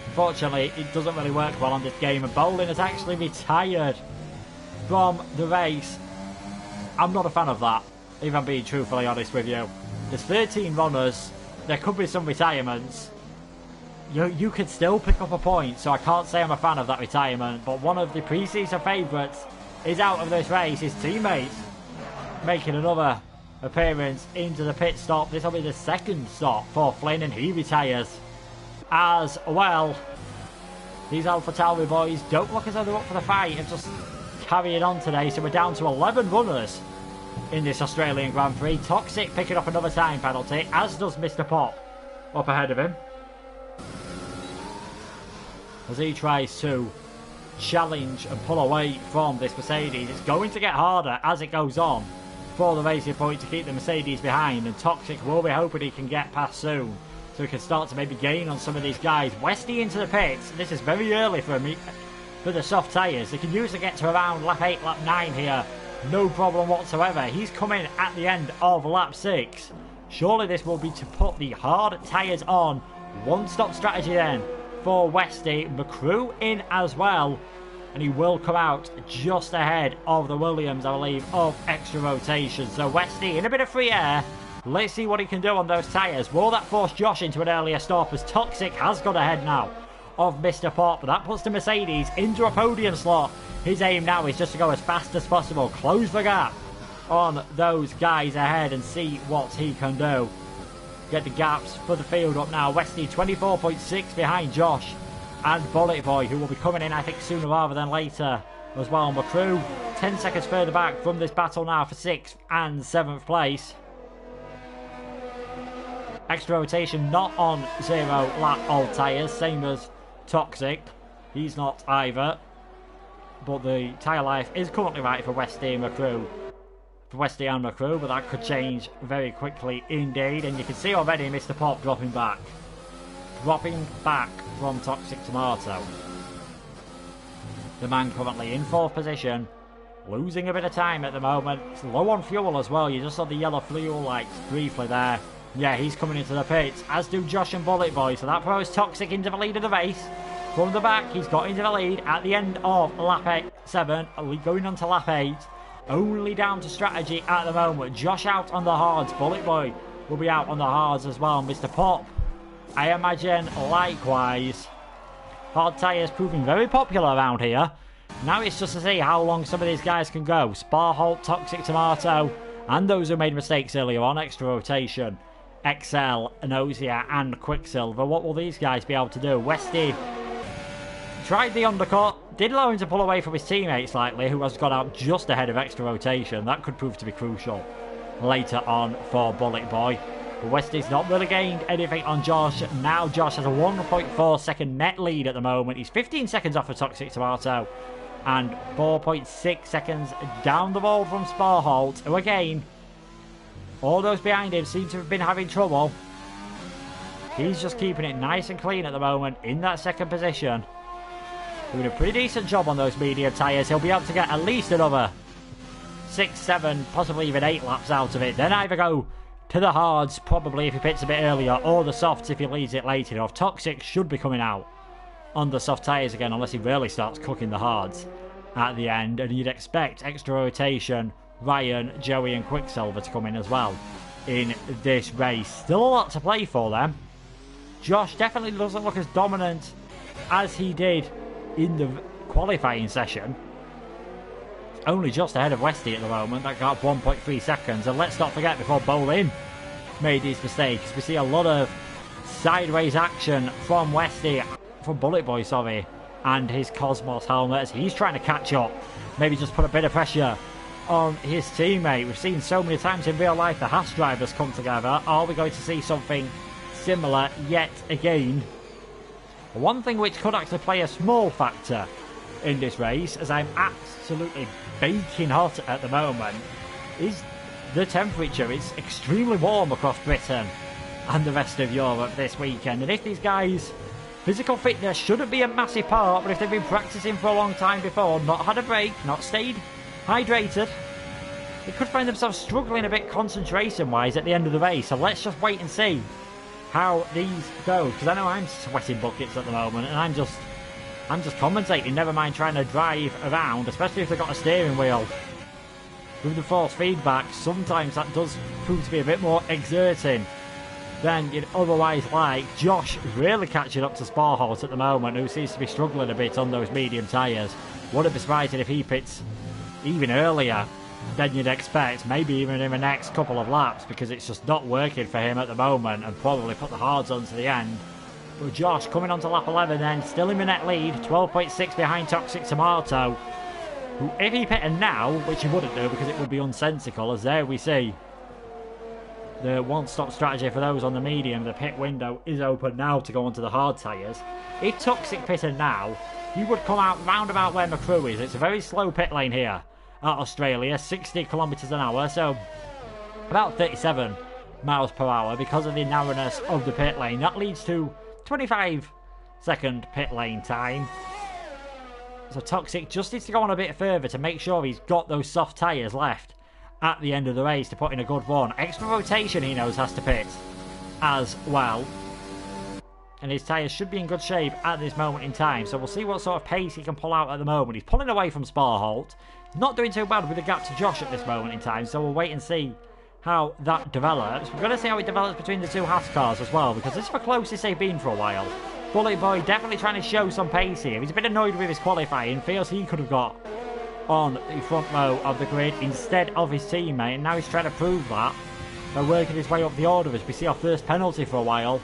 Unfortunately, it doesn't really work well on this game, and Bowling has actually retired from the race. I'm not a fan of that, if I'm being truthfully honest with you. There's 13 runners, there could be some retirements. You could still pick up a point, so I can't say I'm a fan of that retirement, but one of the pre-season favourites is out of this race. His teammates making another appearance into the pit stop. This will be the 2nd stop for Flynn, and he retires as well. These Alpha Tauri boys don't look as though they're up for the fight and just carrying on today. So we're down to 11 runners in this Australian Grand Prix. Toxic picking up another time penalty, as does Mr. Pop up ahead of him, as he tries to challenge and pull away from this Mercedes. It's going to get harder as it goes on for the Racing Point to keep the Mercedes behind, and Toxic will be hoping he can get past soon, so we can start to maybe gain on some of these guys. Westy into the pits. This is very early for the soft tyres. They can usually get to around lap 8, lap 9 here. No problem whatsoever. He's coming at the end of lap 6. Surely this will be to put the hard tyres on. One-stop strategy then for Westy. McCrew in as well. And he will come out just ahead of the Williams, I believe, of extra rotation. So Westy in a bit of free air. Let's see what he can do on those tyres. Will that force Josh into an earlier stop, as Toxic has got ahead now of Mr. Pop? But that puts the Mercedes into a podium slot. His aim now is just to go as fast as possible, close the gap on those guys ahead and see what he can do. Get the gaps for the field up now. Westy 24.6 behind Josh and Bullet Boy, who will be coming in, I think, sooner rather than later as well. McCrew 10 seconds further back from this battle now for 6th and 7th place. Extra rotation not on 0 lap old tyres, same as Toxic. He's not either. But the tyre life is currently right for Westy and McCrew. For Westy and McCrew, but that could change very quickly indeed. And you can see already Mr. Pop dropping back. Dropping back from Toxic Tomato. The man currently in 4th position. Losing a bit of time at the moment. It's low on fuel as well. You just saw the yellow fuel lights briefly there. Yeah, he's coming into the pits, as do Josh and Bullet Boy. So that throws Toxic into the lead of the race. From the back, he's got into the lead at the end of lap 7. Going on to lap 8. Only down to strategy at the moment. Josh out on the hards. Bullet Boy will be out on the hards as well. Mr. Pop, I imagine, likewise. Hard tyres proving very popular around here. Now it's just to see how long some of these guys can go. Sparholt, Toxic Tomato, and those who made mistakes earlier on. Extra rotation, XL, Anosia, and Quicksilver. What will these guys be able to do? Westy tried the undercut, did allow him to pull away from his teammate slightly, who has got out just ahead of extra rotation. That could prove to be crucial later on for Bullet Boy. But Westy's not really gained anything on Josh. Now Josh has a 1.4 second net lead at the moment. He's 15 seconds off of Toxic Tomato and 4.6 seconds down the ball from Sparholt, who again, all those behind him seem to have been having trouble. He's just keeping it nice and clean at the moment in that 2nd position. Doing a pretty decent job on those medium tyres. He'll be able to get at least another 6, 7, possibly even 8 laps out of it. Then either go to the hards, probably if he pits a bit earlier, or the softs if he leaves it late enough. Toxic should be coming out on the soft tyres again, unless he really starts cooking the hards at the end. And you'd expect extra rotation, Ryan, Joey and Quicksilver to come in as well in this race. Still a lot to play for them. Josh definitely doesn't look as dominant as he did in the qualifying session. Only just ahead of Westy at the moment. That got 1.3 seconds. And let's not forget, before Bolin made these mistakes, we see a lot of sideways action from Westy, from Bullet Boy, sorry, and his Cosmos helmet as he's trying to catch up. Maybe just put a bit of pressure on his teammate. We've seen so many times in real life the Haas drivers come together. Are we going to see something similar yet again? One thing which could actually play a small factor in this race, as I'm absolutely baking hot at the moment, is the temperature. It's extremely warm across Britain and the rest of Europe this weekend. And if these guys' physical fitness shouldn't be a massive part, but if they've been practicing for a long time before, not had a break, not stayed hydrated, they could find themselves struggling a bit concentration-wise at the end of the race. So let's just wait and see how these go, because I know I'm sweating buckets at the moment, and I'm just commentating, never mind trying to drive around, especially if they've got a steering wheel. With the force feedback, sometimes that does prove to be a bit more exerting than you'd otherwise like. Josh really catching up to Sparholt at the moment, who seems to be struggling a bit on those medium tyres. Wouldn't be surprising if he pits even earlier than you'd expect, maybe even in the next couple of laps, because it's just not working for him at the moment, and probably put the hards on to the end. But Josh coming on to lap 11 then, still in the net lead, 12.6 behind Toxic Tomato, who, if he pitted now, which he wouldn't do because it would be unsensical, as there we see the one-stop strategy for those on the medium. The pit window is open now to go onto the hard tyres. If Toxic pitted now, he would come out round about where McCrew is. It's a very slow pit lane here at Australia, 60 kilometres an hour, so about 37 miles per hour because of the narrowness of the pit lane. That leads to 25-second pit lane time. So Toxic just needs to go on a bit further to make sure he's got those soft tyres left at the end of the race to put in a good run. Extra rotation he knows has to pit as well. And his tyres should be in good shape at this moment in time. So we'll see what sort of pace he can pull out at the moment. He's pulling away from Sparholt. Not doing too bad with the gap to Josh at this moment in time. So we'll wait and see how that develops. We're going to see how it develops between the two Haas cars as well, because this is the closest they've been for a while. Bullet Boy definitely trying to show some pace here. He's a bit annoyed with his qualifying, feels he could have got on the front row of the grid instead of his teammate, and now he's trying to prove that by working his way up the order as we see our first penalty for a while.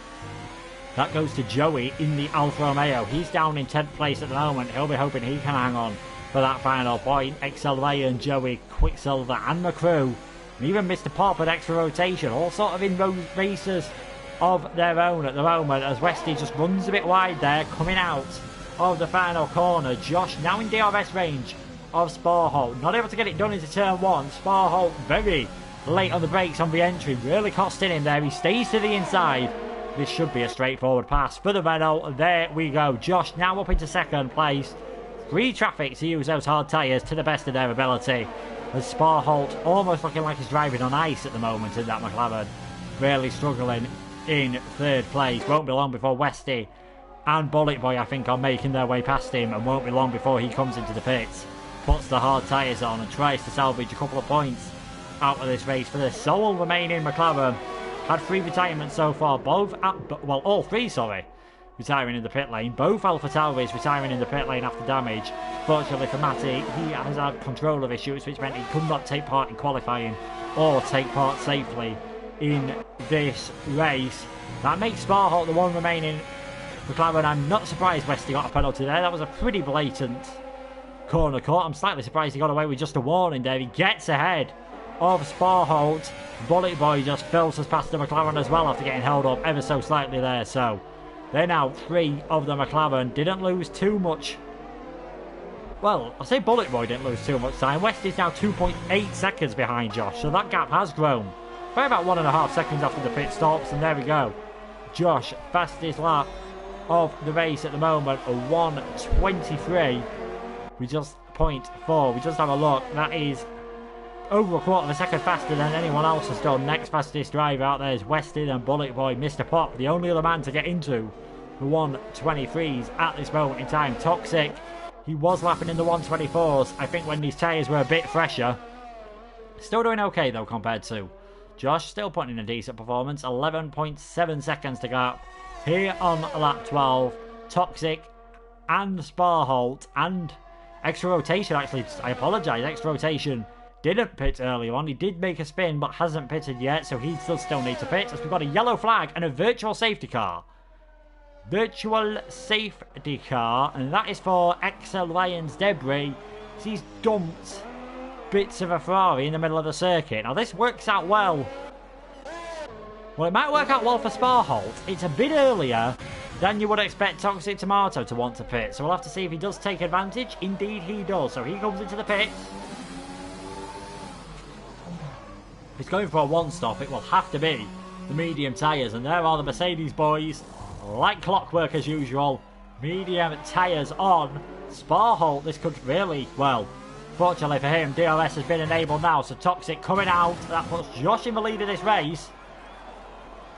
That goes to Joey in the Alfa Romeo. He's down in 10th place at the moment. He'll be hoping he can hang on for that final point. Excel Joey, Quicksilver and the crew, and even Mr. Pop at extra rotation, all sort of in races of their own at the moment as Westy just runs a bit wide there, coming out of the final corner. Josh now in DRS range of Sparholt, not able to get it done into turn 1. Sparholt very late on the brakes on the entry, really costing him there. He stays to the inside. This should be a straightforward pass for the medal. There we go. Josh now up into 2nd place. Free traffic to use those hard tyres to the best of their ability. As Sparholt almost looking like he's driving on ice at the moment in that McLaren. Really struggling in 3rd place. Won't be long before Westy and Bullet Boy, I think, are making their way past him, and won't be long before he comes into the pits, puts the hard tyres on and tries to salvage a couple of points out of this race for the sole remaining McLaren. Had 3 retirements so far, all 3, retiring in the pit lane. Both Alpha Tauris retiring in the pit lane after damage. Fortunately for Matty, he has had control of issues, which meant he could not take part in qualifying or take part safely in this race. That makes Sparholt the one remaining McLaren. I'm not surprised Westy got a penalty there. That was a pretty blatant corner cut. I'm slightly surprised he got away with just a warning there. He gets ahead of Sparholt. Bullet Boy just filters past the McLaren as well after getting held up ever so slightly there. So they're now 3 of the McLaren. Didn't lose too much. Well, I say Bullet Boy didn't lose too much time. Westy's now 2.8 seconds behind Josh, so that gap has grown by about 1.5 seconds after the pit stops, and there we go. Josh, fastest lap of the race at the moment, a 1:23. We just 0.4. We just have a look. That is over a quarter of a second faster than anyone else has done. Next fastest driver out there is Westy, then Bullet Boy, Mr. Pop, the only other man to get into the 1:23s at this moment in time. Toxic, he was lapping in the 1:24s, I think, when these tyres were a bit fresher. Still doing okay though compared to Josh, still putting in a decent performance. 11.7 seconds to go here on lap 12. Toxic and Sparholt and extra rotation, actually, I apologise, extra rotation didn't pit early on. He did make a spin but hasn't pitted yet, so he still need to pit, as we've got a yellow flag and a virtual safety car. Virtual safety car, and that is for XL Lions Debris. He's dumped bits of a Ferrari in the middle of the circuit. Now this works out well. Well, it might work out well for Sparholt. It's a bit earlier than you would expect Toxic Tomato to want to pit, so we'll have to see if he does take advantage. Indeed he does, so he comes into the pit. He's going for a one-stop. It will have to be the medium tyres, and there are the Mercedes boys, like clockwork as usual. Medium tyres on. Sparholt, this could really, well, fortunately for him, DRS has been enabled now, so Toxic coming out. That puts Josh in the lead of this race.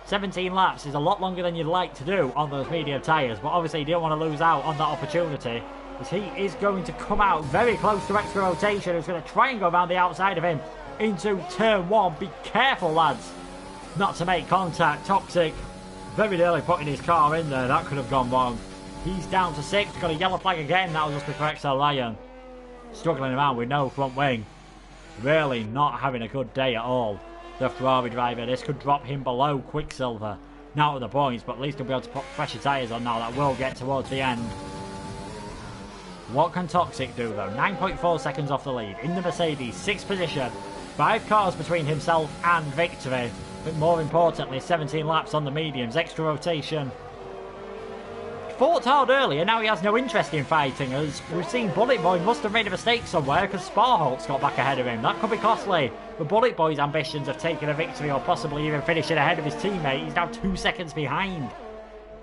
17 laps is a lot longer than you'd like to do on those medium tyres, but obviously you don't want to lose out on that opportunity, as he is going to come out very close to extra rotation. He's going to try and go around the outside of him into turn 1. Be careful, lads, not to make contact. Toxic very nearly putting his car in there. That could have gone wrong. He's down to 6th. Got a yellow flag again. That was just before XL Lion. Struggling around with no front wing. Really not having a good day at all, the Ferrari driver. This could drop him below Quicksilver. Now to the points, but at least he'll be able to put fresher tyres on now. That will get towards the end. What can Toxic do though? 9.4 seconds off the lead. In the Mercedes, 6th position. 5 cars between himself and victory. But more importantly, 17 laps on the mediums. Extra rotation. Fought hard earlier, now he has no interest in fighting, as we've seen Bullet Boy must have made a mistake somewhere, because Sparholt's got back ahead of him. That could be costly. But Bullet Boy's ambitions of taking a victory, or possibly even finishing ahead of his teammate. He's now 2 seconds behind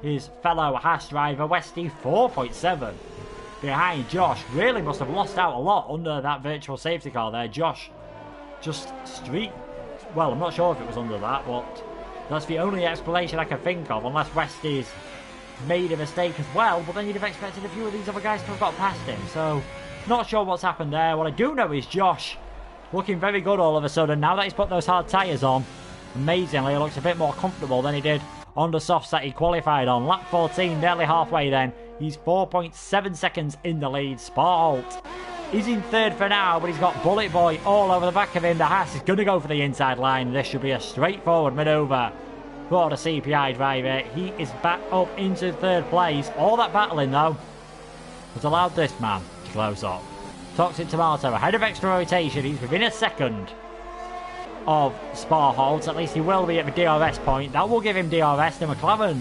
his fellow Haas driver, Westy, 4.7 behind Josh. Really must have lost out a lot under that virtual safety car there. Josh just well, I'm not sure if it was under that, but that's the only explanation I can think of, unless Westy's made a mistake as well. But then you'd have expected a few of these other guys to have got past him, so not sure what's happened there. What I do know is Josh looking very good all of a sudden. Now that he's put those hard tyres on, amazingly, he looks a bit more comfortable than he did on the softs that he qualified on. Lap 14, nearly halfway then. He's 4.7 seconds in the lead. Sparholt is in third for now, but he's got Bullet Boy all over the back of him. The Haas is going to go for the inside line. This should be a straightforward manoeuvre for the CPI driver. He is back up into third place. All that battling, though, has allowed this man to close up. Toxic Tomato ahead of extra rotation. He's within a second of Sparholt. At least he will be at the DRS point. That will give him DRS. The McLaren,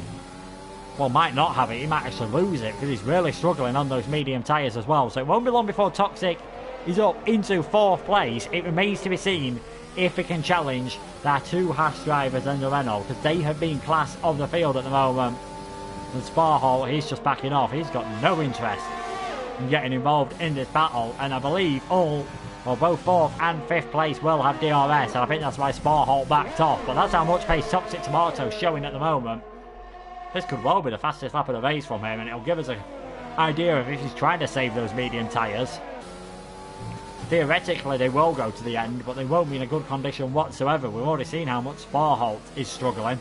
well, might not have it. He might actually lose it because he's really struggling on those medium tyres as well. So it won't be long before Toxic is up into fourth place. It remains to be seen if he can challenge their two Haas drivers and the Renault, because they have been class of the field at the moment. And Sparholt, he's just backing off. He's got no interest in getting involved in this battle. And I believe both fourth and fifth place will have DRS. And I think that's why Sparholt backed off. But that's how much pace Toxic Tomato's showing at the moment. This could well be the fastest lap of the race from him, and it'll give us an idea of if he's trying to save those medium tyres. Theoretically, they will go to the end, but they won't be in a good condition whatsoever. We've already seen how much Sparholt is struggling.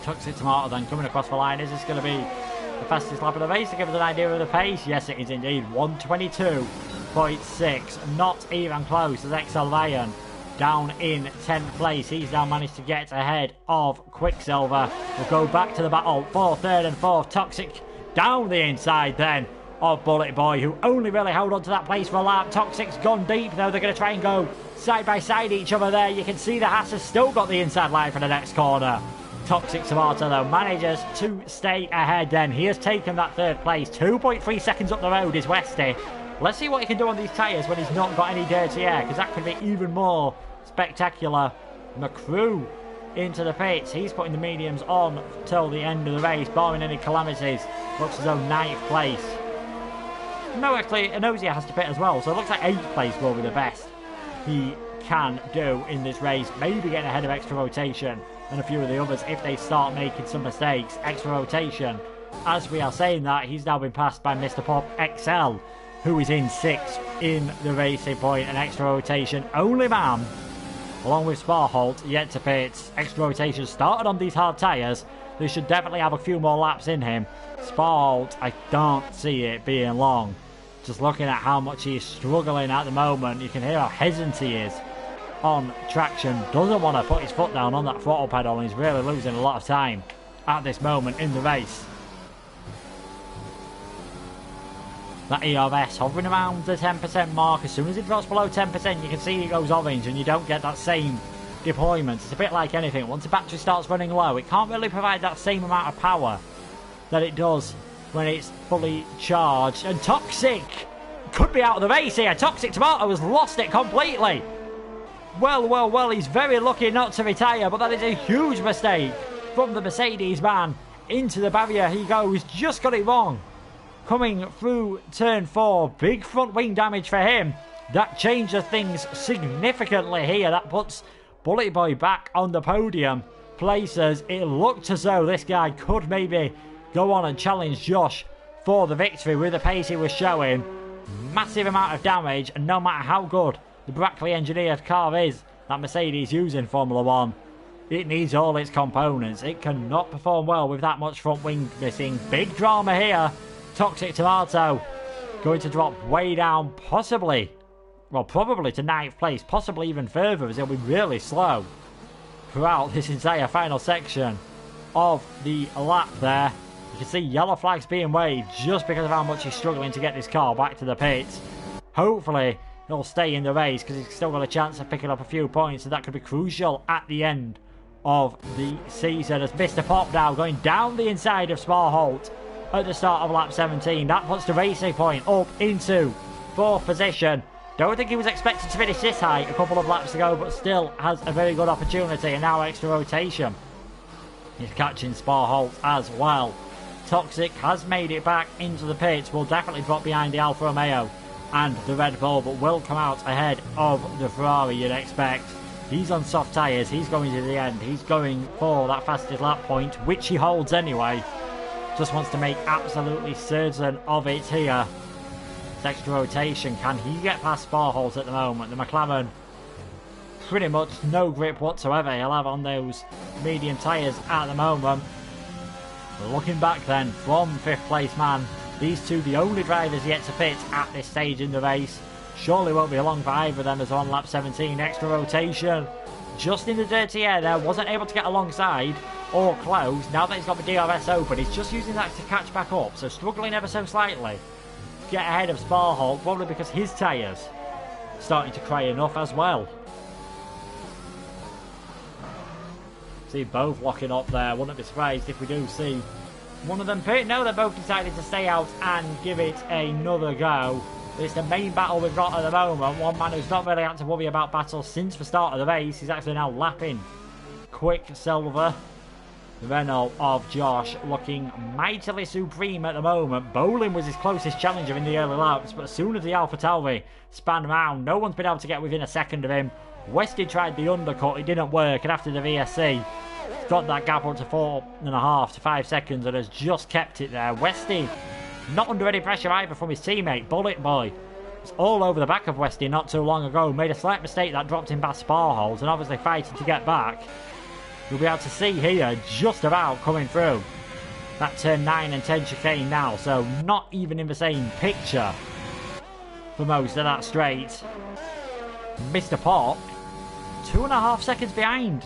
Toxic Tomato then coming across the line. Is this going to be the fastest lap of the race to give us an idea of the pace? Yes, it is indeed. 122.6. Not even close as XL Lion down in 10th place. He's now managed to get ahead of Quicksilver. We'll go back to the battle for third and fourth. Toxic down the inside then of Bullet Boy, who only really held on to that place for a lap. Toxic's gone deep though. They're going to try and go side by side each other there. You can see the Haas has still got the inside line for the next corner. Toxic Tomato though manages to stay ahead then. He has taken that third place. 2.3 seconds up the road is Westy. Let's see what he can do on these tyres when he's not got any dirty air, because that could be even more spectacular. McCrew into the pits. He's putting the mediums on till the end of the race, barring any calamities. Looks as though 9th place. No, actually, Anosio has to pit as well, so it looks like 8th place will be the best he can do in this race. Maybe getting ahead of extra rotation and a few of the others if they start making some mistakes. Extra rotation, as we are saying that, he's now been passed by Mr. Pop XL, who is in 6th in the racing point. And extra rotation, only man, along with Sparholt, yet to pit. Extra rotation started on these hard tyres. They should definitely have a few more laps in him. Sparholt, I don't see it being long. Just looking at how much he is struggling at the moment, you can hear how hesitant he is on traction. Doesn't want to put his foot down on that throttle pedal, and he's really losing a lot of time at this moment in the race. That ERS hovering around the 10% mark. As soon as it drops below 10%, you can see it goes orange and you don't get that same deployment. It's a bit like anything. Once the battery starts running low, it can't really provide that same amount of power that it does when it's fully charged. And Toxic could be out of the race here. Toxic Tomato has lost it completely. Well, he's very lucky not to retire, but that is a huge mistake from the Mercedes man. Into the barrier he goes, just got it wrong. Coming through turn 4, big front wing damage for him. That changes things significantly here. That puts Bullet Boy back on the podium places. It looked as though this guy could maybe go on and challenge Josh for the victory with the pace he was showing. Massive amount of damage, and no matter how good the Brackley engineered car is that Mercedes use in Formula 1, it needs all its components. It cannot perform well with that much front wing missing. Big drama here. Toxic Tomato going to drop way down, probably to 9th place, possibly even further, as he'll be really slow throughout this entire final section of the lap there. You can see yellow flags being waved just because of how much he's struggling to get this car back to the pits. Hopefully he'll stay in the race, because he's still got a chance of picking up a few points, and that could be crucial at the end of the season. As Mr. Pop now going down the inside of Sparholt at the start of lap 17. That puts the racing point up into 4th position. Don't think he was expected to finish this high a couple of laps ago, but still has a very good opportunity. And now extra rotation. He's catching Sparholt as well. Toxic has made it back into the pits. Will definitely drop behind the Alfa Romeo and the Red Bull, but will come out ahead of the Ferrari, you'd expect. He's on soft tyres. He's going to the end. He's going for that fastest lap point, which he holds anyway. Just wants to make absolutely certain of it here. It's extra rotation. Can he get past Sparholt at the moment? The McLaren, pretty much no grip whatsoever. He'll have on those medium tyres at the moment. Looking back then from 5th place man, these two the only drivers yet to pit at this stage in the race. Surely won't be long for either of them as on lap 17. Extra rotation. Just in the dirty air there, wasn't able to get alongside or close. Now that he's got the DRS open, he's just using that to catch back up, so struggling ever so slightly. Get ahead of Sparholt, probably because his tyres starting to cry enough as well. See both locking up there. Wouldn't be surprised if we do see one of them pit. No, they're both decided to stay out and give it another go. It's the main battle we've got at the moment. One man who's not really had to worry about battles since the start of the race. He's actually now lapping Quicksilver. The Renault of Josh looking mightily supreme at the moment. Bolin was his closest challenger in the early laps, but as soon as the Alpha Tauri span round, no one's been able to get within a second of him. Westy tried the undercut, it didn't work, and after the VSC, got that gap up to 4.5 to 5 seconds and has just kept it there. Westy not under any pressure either from his teammate, Bullet Boy. It's all over the back of Westy not too long ago. Made a slight mistake that dropped him past Sparholt and obviously fighting to get back. You'll be able to see here just about coming through that turn 9 and 10 chicane now, so not even in the same picture for most of that straight. Mr. Pop, 2.5 seconds behind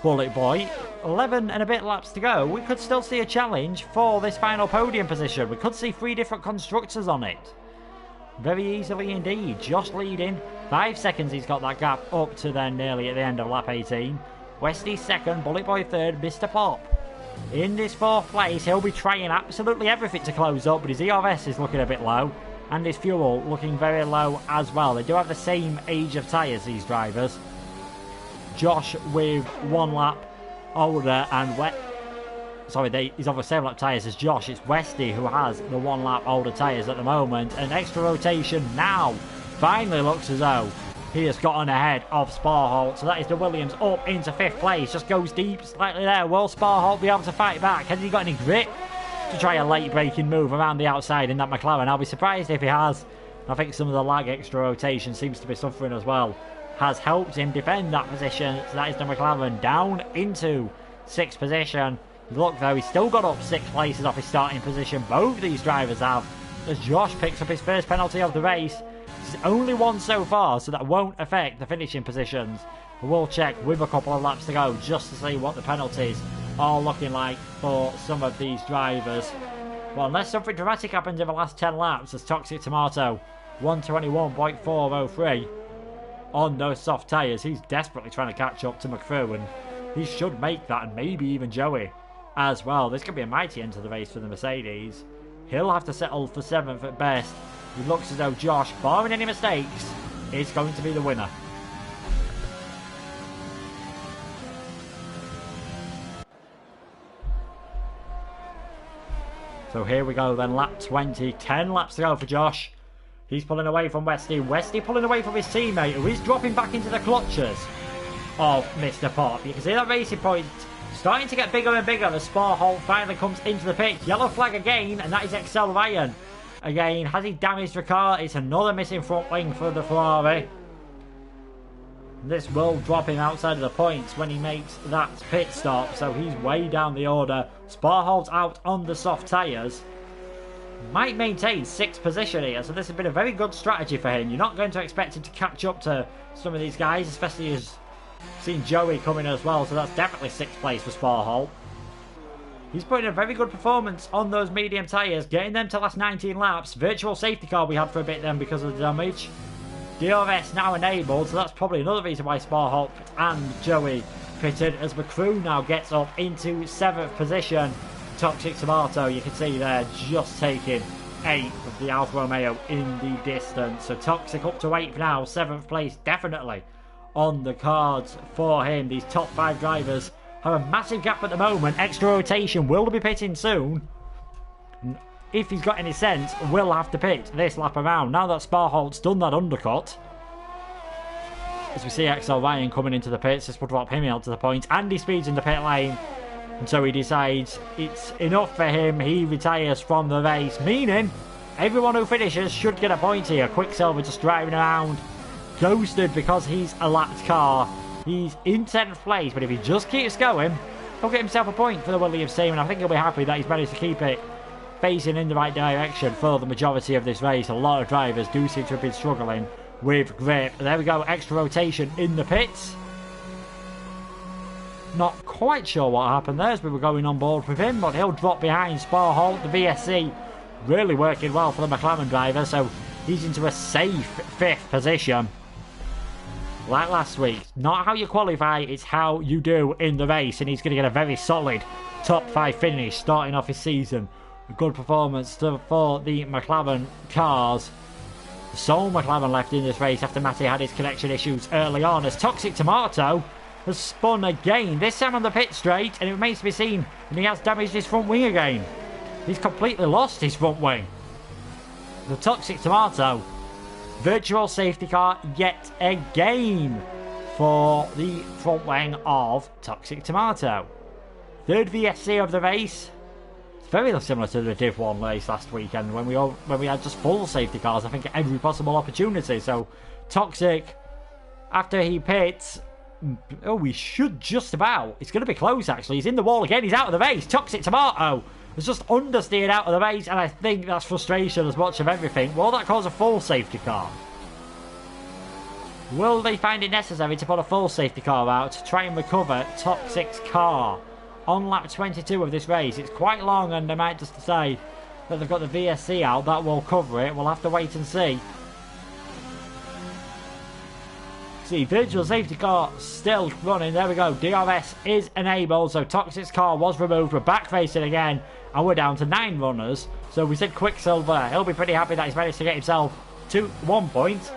Bullet Boy. 11 and a bit laps to go. We could still see a challenge for this final podium position. We could see 3 different constructors on it. Very easily indeed. Josh leading. 5 seconds he's got that gap up to then nearly at the end of lap 18. Westy second, Bullet Boy third, Mr. Pop in this 4th place. He'll be trying absolutely everything to close up, but his ERS is looking a bit low. And his fuel looking very low as well. They do have the same age of tyres, these drivers. Josh with 1 lap older and he's over 7 lap tyres as Josh. It's Westy who has the 1 lap older tyres at the moment. And extra rotation now finally looks as though he has gotten ahead of Sparholt. So that is the Williams up into 5th place. Just goes deep slightly there. Will Sparholt be able to fight back? Has he got any grit to try a late braking move around the outside in that McLaren? I'll be surprised if he has. I think some of the lag extra rotation seems to be suffering as well. Has helped him defend that position. So that is the McLaren down into 6th position. Look though, he's still got up 6 places off his starting position. Both these drivers have. As Josh picks up his first penalty of the race. This is only one so far, so that won't affect the finishing positions. We'll check with a couple of laps to go just to see what the penalties are looking like for some of these drivers. Well, unless something dramatic happens in the last 10 laps, as Toxic Tomato 121.403 on those soft tyres. He's desperately trying to catch up to McPhee, and he should make that, and maybe even Joey as well. This could be a mighty end to the race for the Mercedes. He'll have to settle for 7th at best. It looks as though Josh, barring any mistakes, is going to be the winner. So here we go then, lap 20. 10 laps to go for Josh. He's pulling away from Westy. Westy pulling away from his teammate, who is dropping back into the clutches of Mr. Pop. You can see that racing point starting to get bigger and bigger as Sparholt finally comes into the pit. Yellow flag again, and that is Excel Ryan. Again, has he damaged the car? It's another missing front wing for the Ferrari. This will drop him outside of the points when he makes that pit stop, so he's way down the order. Sparholt out on the soft tyres. Might maintain 6th position here, so this has been a very good strategy for him. You're not going to expect him to catch up to some of these guys, especially as seen Joey coming as well, so that's definitely 6th place for Sparholt. He's putting a very good performance on those medium tyres, getting them to last 19 laps. Virtual safety car we had for a bit then because of the damage. DRS now enabled, so that's probably another reason why Sparholt and Joey pitted, as McCrew now gets up into 7th position. Toxic Tomato, you can see there, just taking 8th of the Alfa Romeo in the distance. So Toxic up to 8th now, 7th place definitely on the cards for him. These top 5 drivers have a massive gap at the moment. Extra rotation will be pitting soon. If he's got any sense, will have to pit this lap around. Now that Sparholt's done that undercut. As we see XL Ryan coming into the pits, this will drop him out to the point. Andy speeds in the pit lane. And so he decides it's enough for him. He retires from the race, meaning Everyone who finishes should get a point here. Quicksilver just driving around, ghosted because he's a lapped car. He's in 10th place, but if he just keeps going, he'll get himself a point for the Williams team, and I think he'll be happy that he's managed to keep it facing in the right direction for the majority of this race. A lot of drivers do seem to have been struggling with grip. There we go, extra rotation in the pits. Not quite sure what happened there as we were going on board with him, but he'll drop behind Spa-Holt. The VSC really working well for the McLaren driver, so he's into a safe 5th position. Like last week, not how you qualify, it's how you do in the race, and he's going to get a very solid top 5 finish starting off his season. A good performance for the McLaren cars. The sole McLaren left in this race after Matty had his connection issues early on, as Toxic Tomato has spun again, this time on the pit straight, and it remains to be seen, and he has damaged his front wing again. He's completely lost his front wing. The Toxic Tomato, virtual safety car yet again for the front wing of Toxic Tomato. 3rd VSC of the race. It's very similar to the Div 1 race last weekend when we had just full safety cars, I think, at every possible opportunity. So Toxic, after he pits, oh, we should just about. It's going to be close, actually. He's in the wall again. He's out of the race. Toxic Tomato has just understeered out of the race, and I think that's frustration as much of everything. Will that cause a full safety car? Will they find it necessary to put a full safety car out to try and recover Toxic's car on lap 22 of this race? It's quite long, and they might just say that they've got the VSC out. That will cover it. We'll have to wait and see. See, virtual safety car still running. There we go. DRS is enabled. So Toxic's car was removed. We're back racing again. And we're down to 9 runners. So we said Quicksilver. He'll be pretty happy that he's managed to get himself 1 point.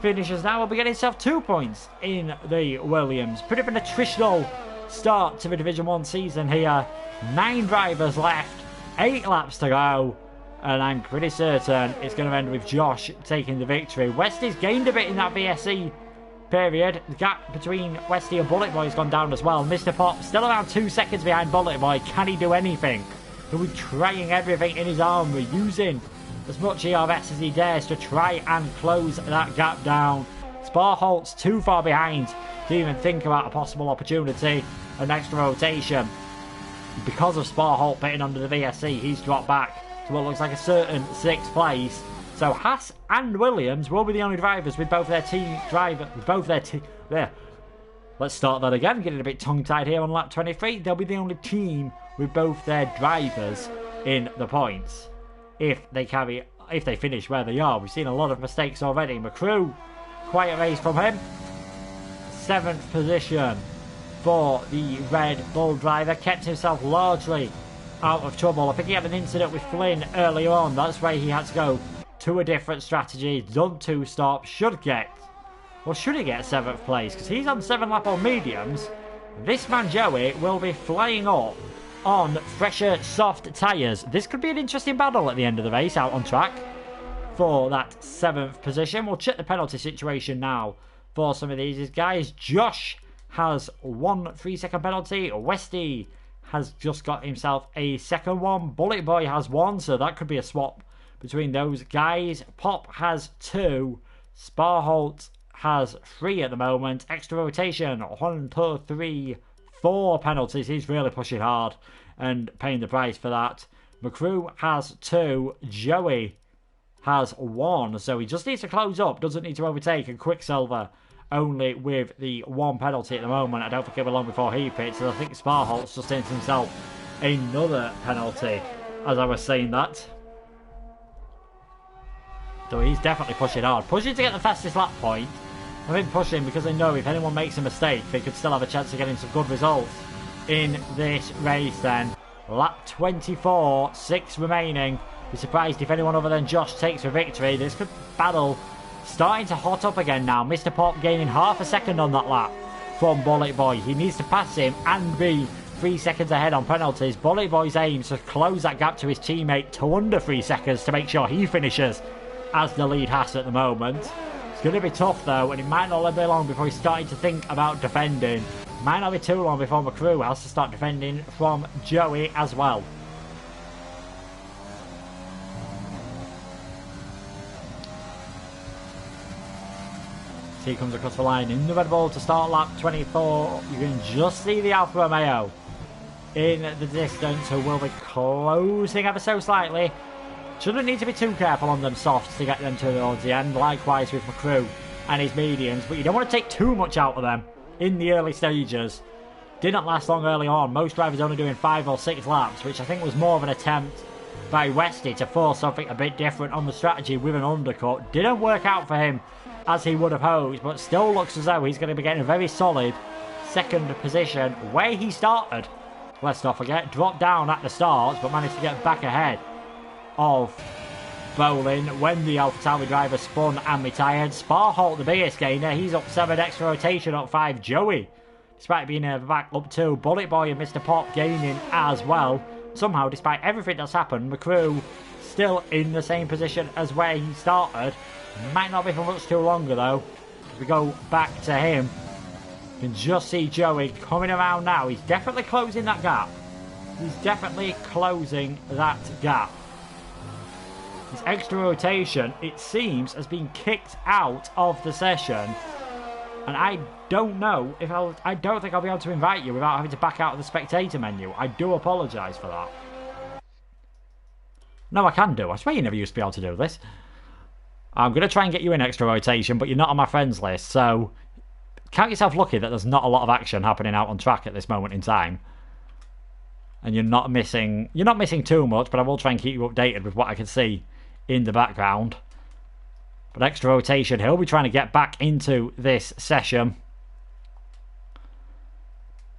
Finishes now. Will be getting himself 2 points in the Williams. Pretty been a traditional start to the Division 1 season here. 9 drivers left. 8 laps to go. And I'm pretty certain it's going to end with Josh taking the victory. Westy's gained a bit in that VSC period. The gap between Westy and Bullet Boy has gone down as well. Mr. Pop still around 2 seconds behind Bullet Boy. Can he do anything? He'll be trying everything in his armour, using as much ERS as he dares to try and close that gap down. Spa-Holt's too far behind to even think about a possible opportunity. An extra rotation. Because of Spa-Holt pitting under the VSC, he's dropped back to what looks like a certain 6th place. So Haas and Williams will be the only drivers with both their team driver, there. Let's start that again, getting a bit tongue-tied here on lap 23. They'll be the only team with both their drivers in the points. If they finish where they are. We've seen a lot of mistakes already. McCrew, quite a race from him. 7th position for the Red Bull driver. Kept himself largely out of trouble. I think he had an incident with Flynn earlier on. That's why he had to go to a different strategy. Done 2 stops. Should he get 7th place? Because he's on 7 lap on mediums. This man Joey will be flying up on fresher soft tyres. This could be an interesting battle at the end of the race out on track for that 7th position. We'll check the penalty situation now for some of these guys. Josh has 1 3-second penalty. Westy has just got himself a 2nd one. Bullet Boy has 1, so that could be a swap between those guys. Pop has 2. Spa-Holt has 3 at the moment. Extra rotation, 1, 2, 3, 4 penalties. He's really pushing hard and paying the price for that. McCrew has 2. Joey has 1. So he just needs to close up. Doesn't need to overtake. And Quicksilver only with the 1 penalty at the moment. I don't think it'll be long before he pits. And I think Spa-Holt's just into himself another penalty as I was saying that. So he's definitely pushing hard. Pushing to get the fastest lap point. I think pushing because they know if anyone makes a mistake, they could still have a chance of getting some good results in this race then. Lap 24, 6 remaining. Be surprised if anyone other than Josh takes the victory. This could battle starting to hot up again now. Mr. Pop gaining half a second on that lap from Bullet Boy. He needs to pass him and be 3 seconds ahead on penalties. Bullet Boy's aim is to close that gap to his teammate to under 3 seconds to make sure he finishes as the lead Haas at the moment. It's going to be tough though, and it might not be long before he's starting to think about defending. Might not be too long before McCrew has to start defending from Joey as well. He comes across the line in the Red Bull to start lap 24. You can just see the Alfa Romeo in the distance, who will be closing ever so slightly. Shouldn't need to be too careful on them softs to get them towards the end. Likewise with McCrew and his mediums, but you don't want to take too much out of them in the early stages. Didn't last long early on. Most drivers only doing 5 or 6 laps, which I think was more of an attempt by Westy to force something a bit different on the strategy with an undercut. Didn't work out for him as he would have hoped, but still looks as though he's going to be getting a very solid second position where he started. Let's not forget, dropped down at the start, but managed to get back ahead of Bolin when the AlphaTauri driver spun and retired. Sparholt, the biggest gainer, he's up 7, extra rotation up 5. Joey, despite being back up 2. Bullet Boy and Mr. Pop gaining as well. Somehow, despite everything that's happened, McCrew still in the same position as where he started. Might not be for much too longer though. As we go back to him, you can just see Joey coming around now. He's definitely closing that gap. He's definitely closing that gap. His extra rotation, it seems, has been kicked out of the session. And I don't know if I don't think I'll be able to invite you without having to back out of the spectator menu. I do apologise for that. No, I can do. I swear you never used to be able to do this. I'm going to try and get you in extra rotation, but you're not on my friends list, so count yourself lucky that there's not a lot of action happening out on track at this moment in time. And you're not missing too much, but I will try and keep you updated with what I can see in the background. But extra rotation, he'll be trying to get back into this session.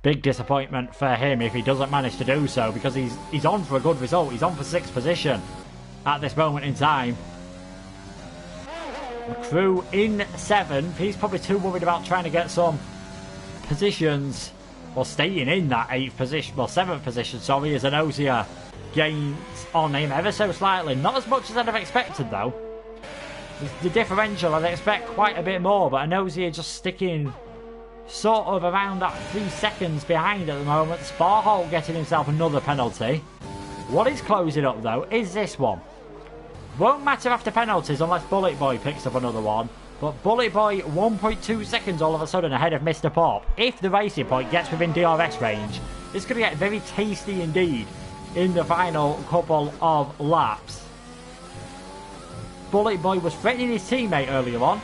Big disappointment for him if he doesn't manage to do so, because he's on for a good result. He's on for 6th position at this moment in time. McCrew in 7th. He's probably too worried about trying to get some positions, or staying in that 8th position, well 7th position, sorry, as Anozia gains on him ever so slightly. Not as much as I'd have expected though. The differential, I'd expect quite a bit more, but Anozia just sticking sort of around that 3 seconds behind at the moment. Sparhole getting himself another penalty. What is closing up though is this one. Won't matter after penalties unless Bullet Boy picks up another one. But Bullet Boy 1.2 seconds all of a sudden ahead of Mr. Pop. If the racing point gets within DRS range, it's going to get very tasty indeed in the final couple of laps. Bullet Boy was threatening his teammate earlier on,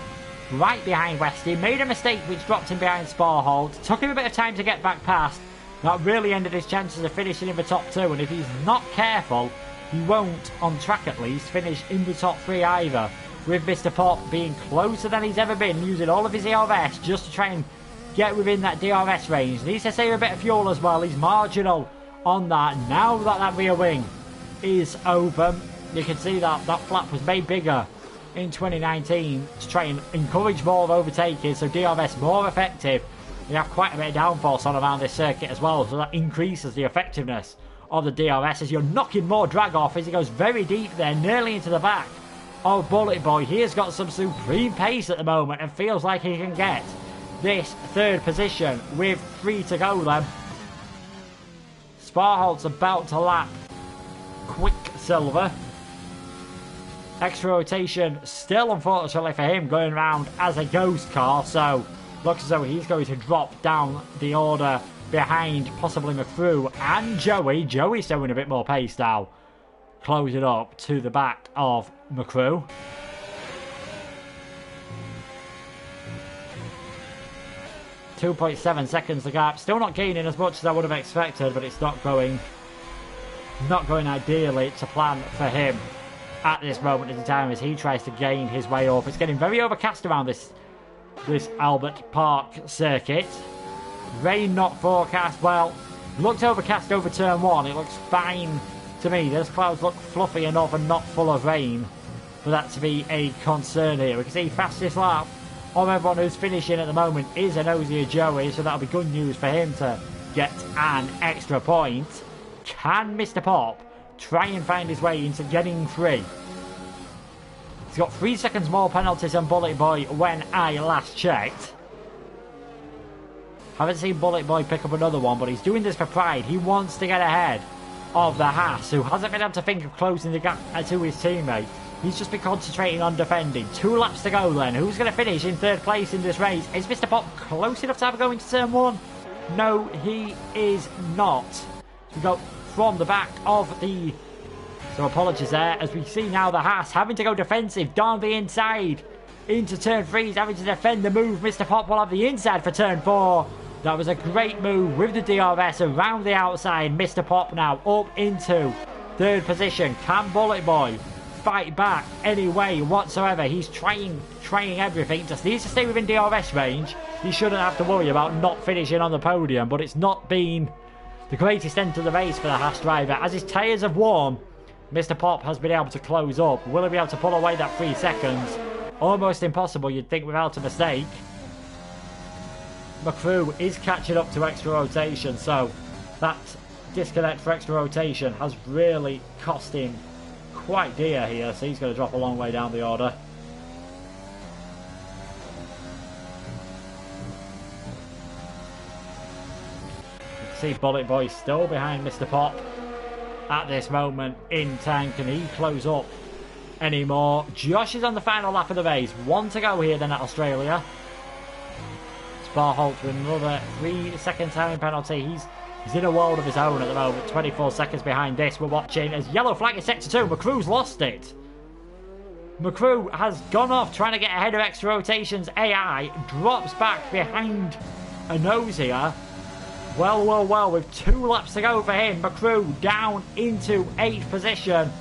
right behind Westy, made a mistake which dropped him behind Sparhold. Took him a bit of time to get back past. That really ended his chances of finishing in the top 2, and if he's not careful, he won't, on track at least, finish in the top 3 either. With Mr. Pop being closer than he's ever been, using all of his ERS just to try and get within that DRS range. Needs to save a bit of fuel as well. He's marginal on that. Now that that rear wing is over, you can see that that flap was made bigger in 2019 to try and encourage more overtaking, so DRS more effective. You have quite a bit of downforce on around this circuit as well, so that increases the effectiveness of the DRS as you're knocking more drag off as he goes very deep there, nearly into the back of Bullet Boy. He has got some supreme pace at the moment and feels like he can get this 3rd position with 3 to go then. Sparholt's about to lap Quicksilver. Extra rotation still, unfortunately for him, going around as a ghost car, so looks as though he's going to drop down the order behind possibly McCrew and Joey. Joey's showing a bit more pace now, closing up to the back of McCrew. .7 seconds the gap. Still not gaining as much as I would have expected, but it's not going ideally to plan for him at this moment in time as he tries to gain his way up. It's getting very overcast around this Albert Park circuit. Rain not forecast. Well, looked overcast over turn 1. It looks fine to me. Those clouds look fluffy enough and not full of rain for that to be a concern here. We can see fastest lap of everyone who's finishing at the moment is Anozia Joey, so that'll be good news for him to get an extra point. Can Mr. Pop try and find his way into getting 3? He's got 3 seconds more penalties than Bullet Boy when I last checked. Haven't seen Bullet Boy pick up another one, but he's doing this for pride. He wants to get ahead of the Haas, who hasn't been able to think of closing the gap to his teammate He's just been concentrating on defending. 2 laps to go then. Who's going to finish in 3rd place in this race? Is Mr. Pop close enough to have a go into turn 1? No, he is not. So we go from the back of the... So apologies there. As we see now the Haas having to go defensive down the inside. Into turn 3. He's having to defend the move. Mr. Pop will have the inside for turn 4. That was a great move with the DRS around the outside. Mr. Pop now up into 3rd position. Can Bullet Boy fight back any way whatsoever? He's trying everything. Just needs to stay within DRS range. He shouldn't have to worry about not finishing on the podium, but it's not been the greatest end to the race for the Haas driver. As his tyres have warmed, Mr. Pop has been able to close up. Will he be able to pull away that 3 seconds? Almost impossible, you'd think, without a mistake. McCrew is catching up to extra rotation, so that disconnect for extra rotation has really cost him quite dear here, so he's going to drop a long way down the order. You can see Bullet Boy still behind Mr. Pop at this moment in time. Can he close up anymore? Josh is on the final lap of the race. 1 to go here then at Australia. Sparholt with another 3-second time penalty. He's in a world of his own at the moment. 24 seconds behind this. We're watching as yellow flag is set to 2. McCrew's lost it. McCrew has gone off trying to get ahead of extra rotations. AI drops back behind a nose here. Well, with 2 laps to go for him. McCrew down into 8th position.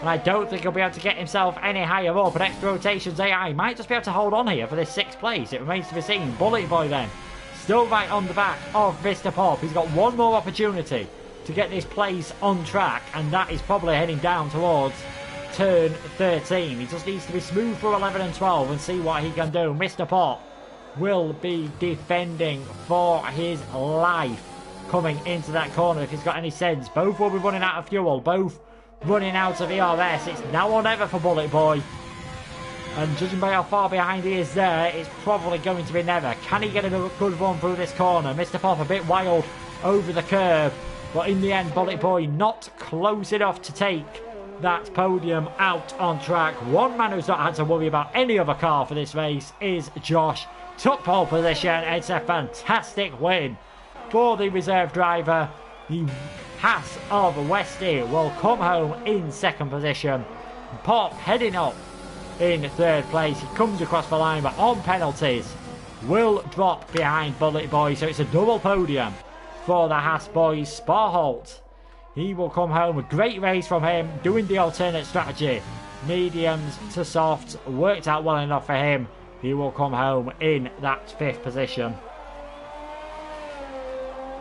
And I don't think he'll be able to get himself any higher up. And extra rotations AI might just be able to hold on here for this 6th place. It remains to be seen. Bullet Boy then still right on the back of Mr. Pop. He's got one more opportunity to get this place on track, and that is probably heading down towards turn 13. He just needs to be smooth through 11 and 12 and see what he can do. Mr. Pop will be defending for his life coming into that corner if he's got any sense. Both will be running out of fuel, both running out of ERS. It's now or never for Bullet Boy. And judging by how far behind he is there, it's probably going to be never. Can he get a good run through this corner? Mr. Pop a bit wild over the curve. But in the end, Bullet Boy not close enough to take that podium out on track. One man who's not had to worry about any other car for this race is Josh. Took pole position. It's a fantastic win for the reserve driver. The Haas of Westy will come home in 2nd position. Pop heading up in 3rd place. He comes across the line, but on penalties will drop behind Bullet Boy. So it's a double podium for the Haas boys. Sparholt, he will come home. A great race from him, doing the alternate strategy. Mediums to softs worked out well enough for him. He will come home in that 5th position.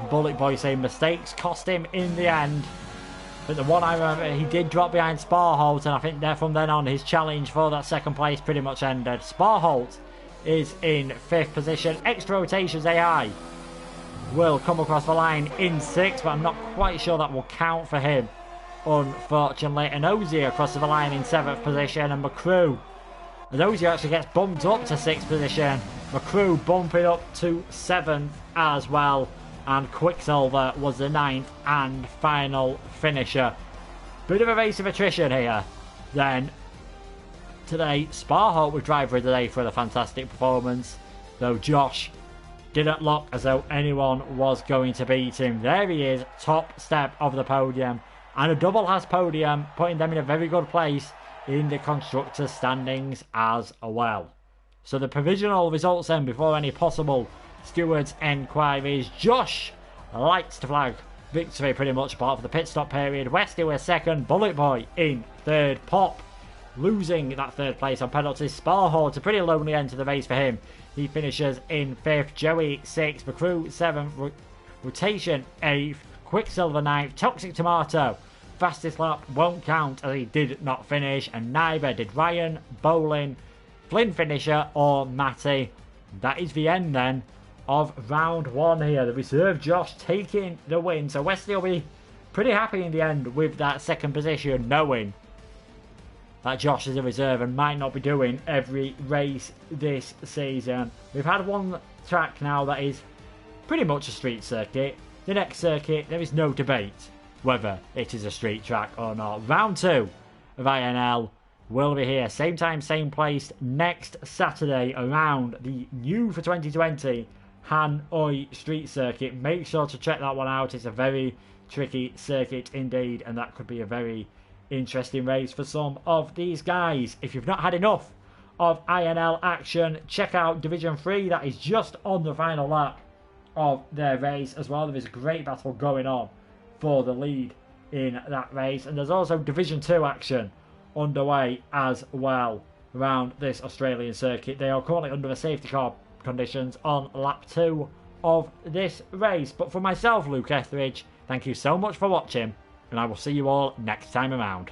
Bullet Boy saying mistakes cost him in the end. But the one I remember, he did drop behind Sparholt, and I think there from then on his challenge for that 2nd place pretty much ended. Sparholt is in 5th position. Extra rotations AI will come across the line in 6th, but I'm not quite sure that will count for him, unfortunately. And Ozier across the line in 7th position, and McCrew. And Ozier actually gets bumped up to 6th position. McCrew bumping up to 7th as well. And Quicksilver was the 9th and final finisher. Bit of a race of attrition here. Then today, Sparholt was driver of the day for the fantastic performance, though Josh didn't look as though anyone was going to beat him. There he is, top step of the podium, and a double Haas podium, putting them in a very good place in the constructors standings as well. So the provisional results then, before any possible stewards' enquiries: Josh lights to flag victory pretty much apart from the pit stop period. Westy was 2nd, Bullet Boy in 3rd, Pop losing that 3rd place on penalties. Sparholt, a pretty lonely end to the race for him. He finishes in 5th, Joey 6th, McCrew 7th, Rotation 8th, Quicksilver 9th, Toxic Tomato fastest lap won't count as he did not finish, and neither did Ryan, Bolin, Flynn finisher or Matty. That is the end then of round 1 here. The reserve Josh taking the win. So Wesley will be pretty happy in the end with that 2nd position, knowing that Josh is a reserve and might not be doing every race this season. We've had one track now that is pretty much a street circuit. The next circuit, there is no debate whether it is a street track or not. Round 2 of INL will be here. Same time, same place, next Saturday around the new for 2020 Hanoi Street Circuit. Make sure to check that one out. It's a very tricky circuit indeed, and that could be a very interesting race for some of these guys. If you've not had enough of INL action, check out Division 3. That is just on the final lap of their race as well. There is a great battle going on for the lead in that race, and there's also Division 2 action underway as well around this Australian circuit. They are currently under the safety car conditions on lap 2 of this race. But for myself, Luke Etheridge, thank you so much for watching, and I will see you all next time around.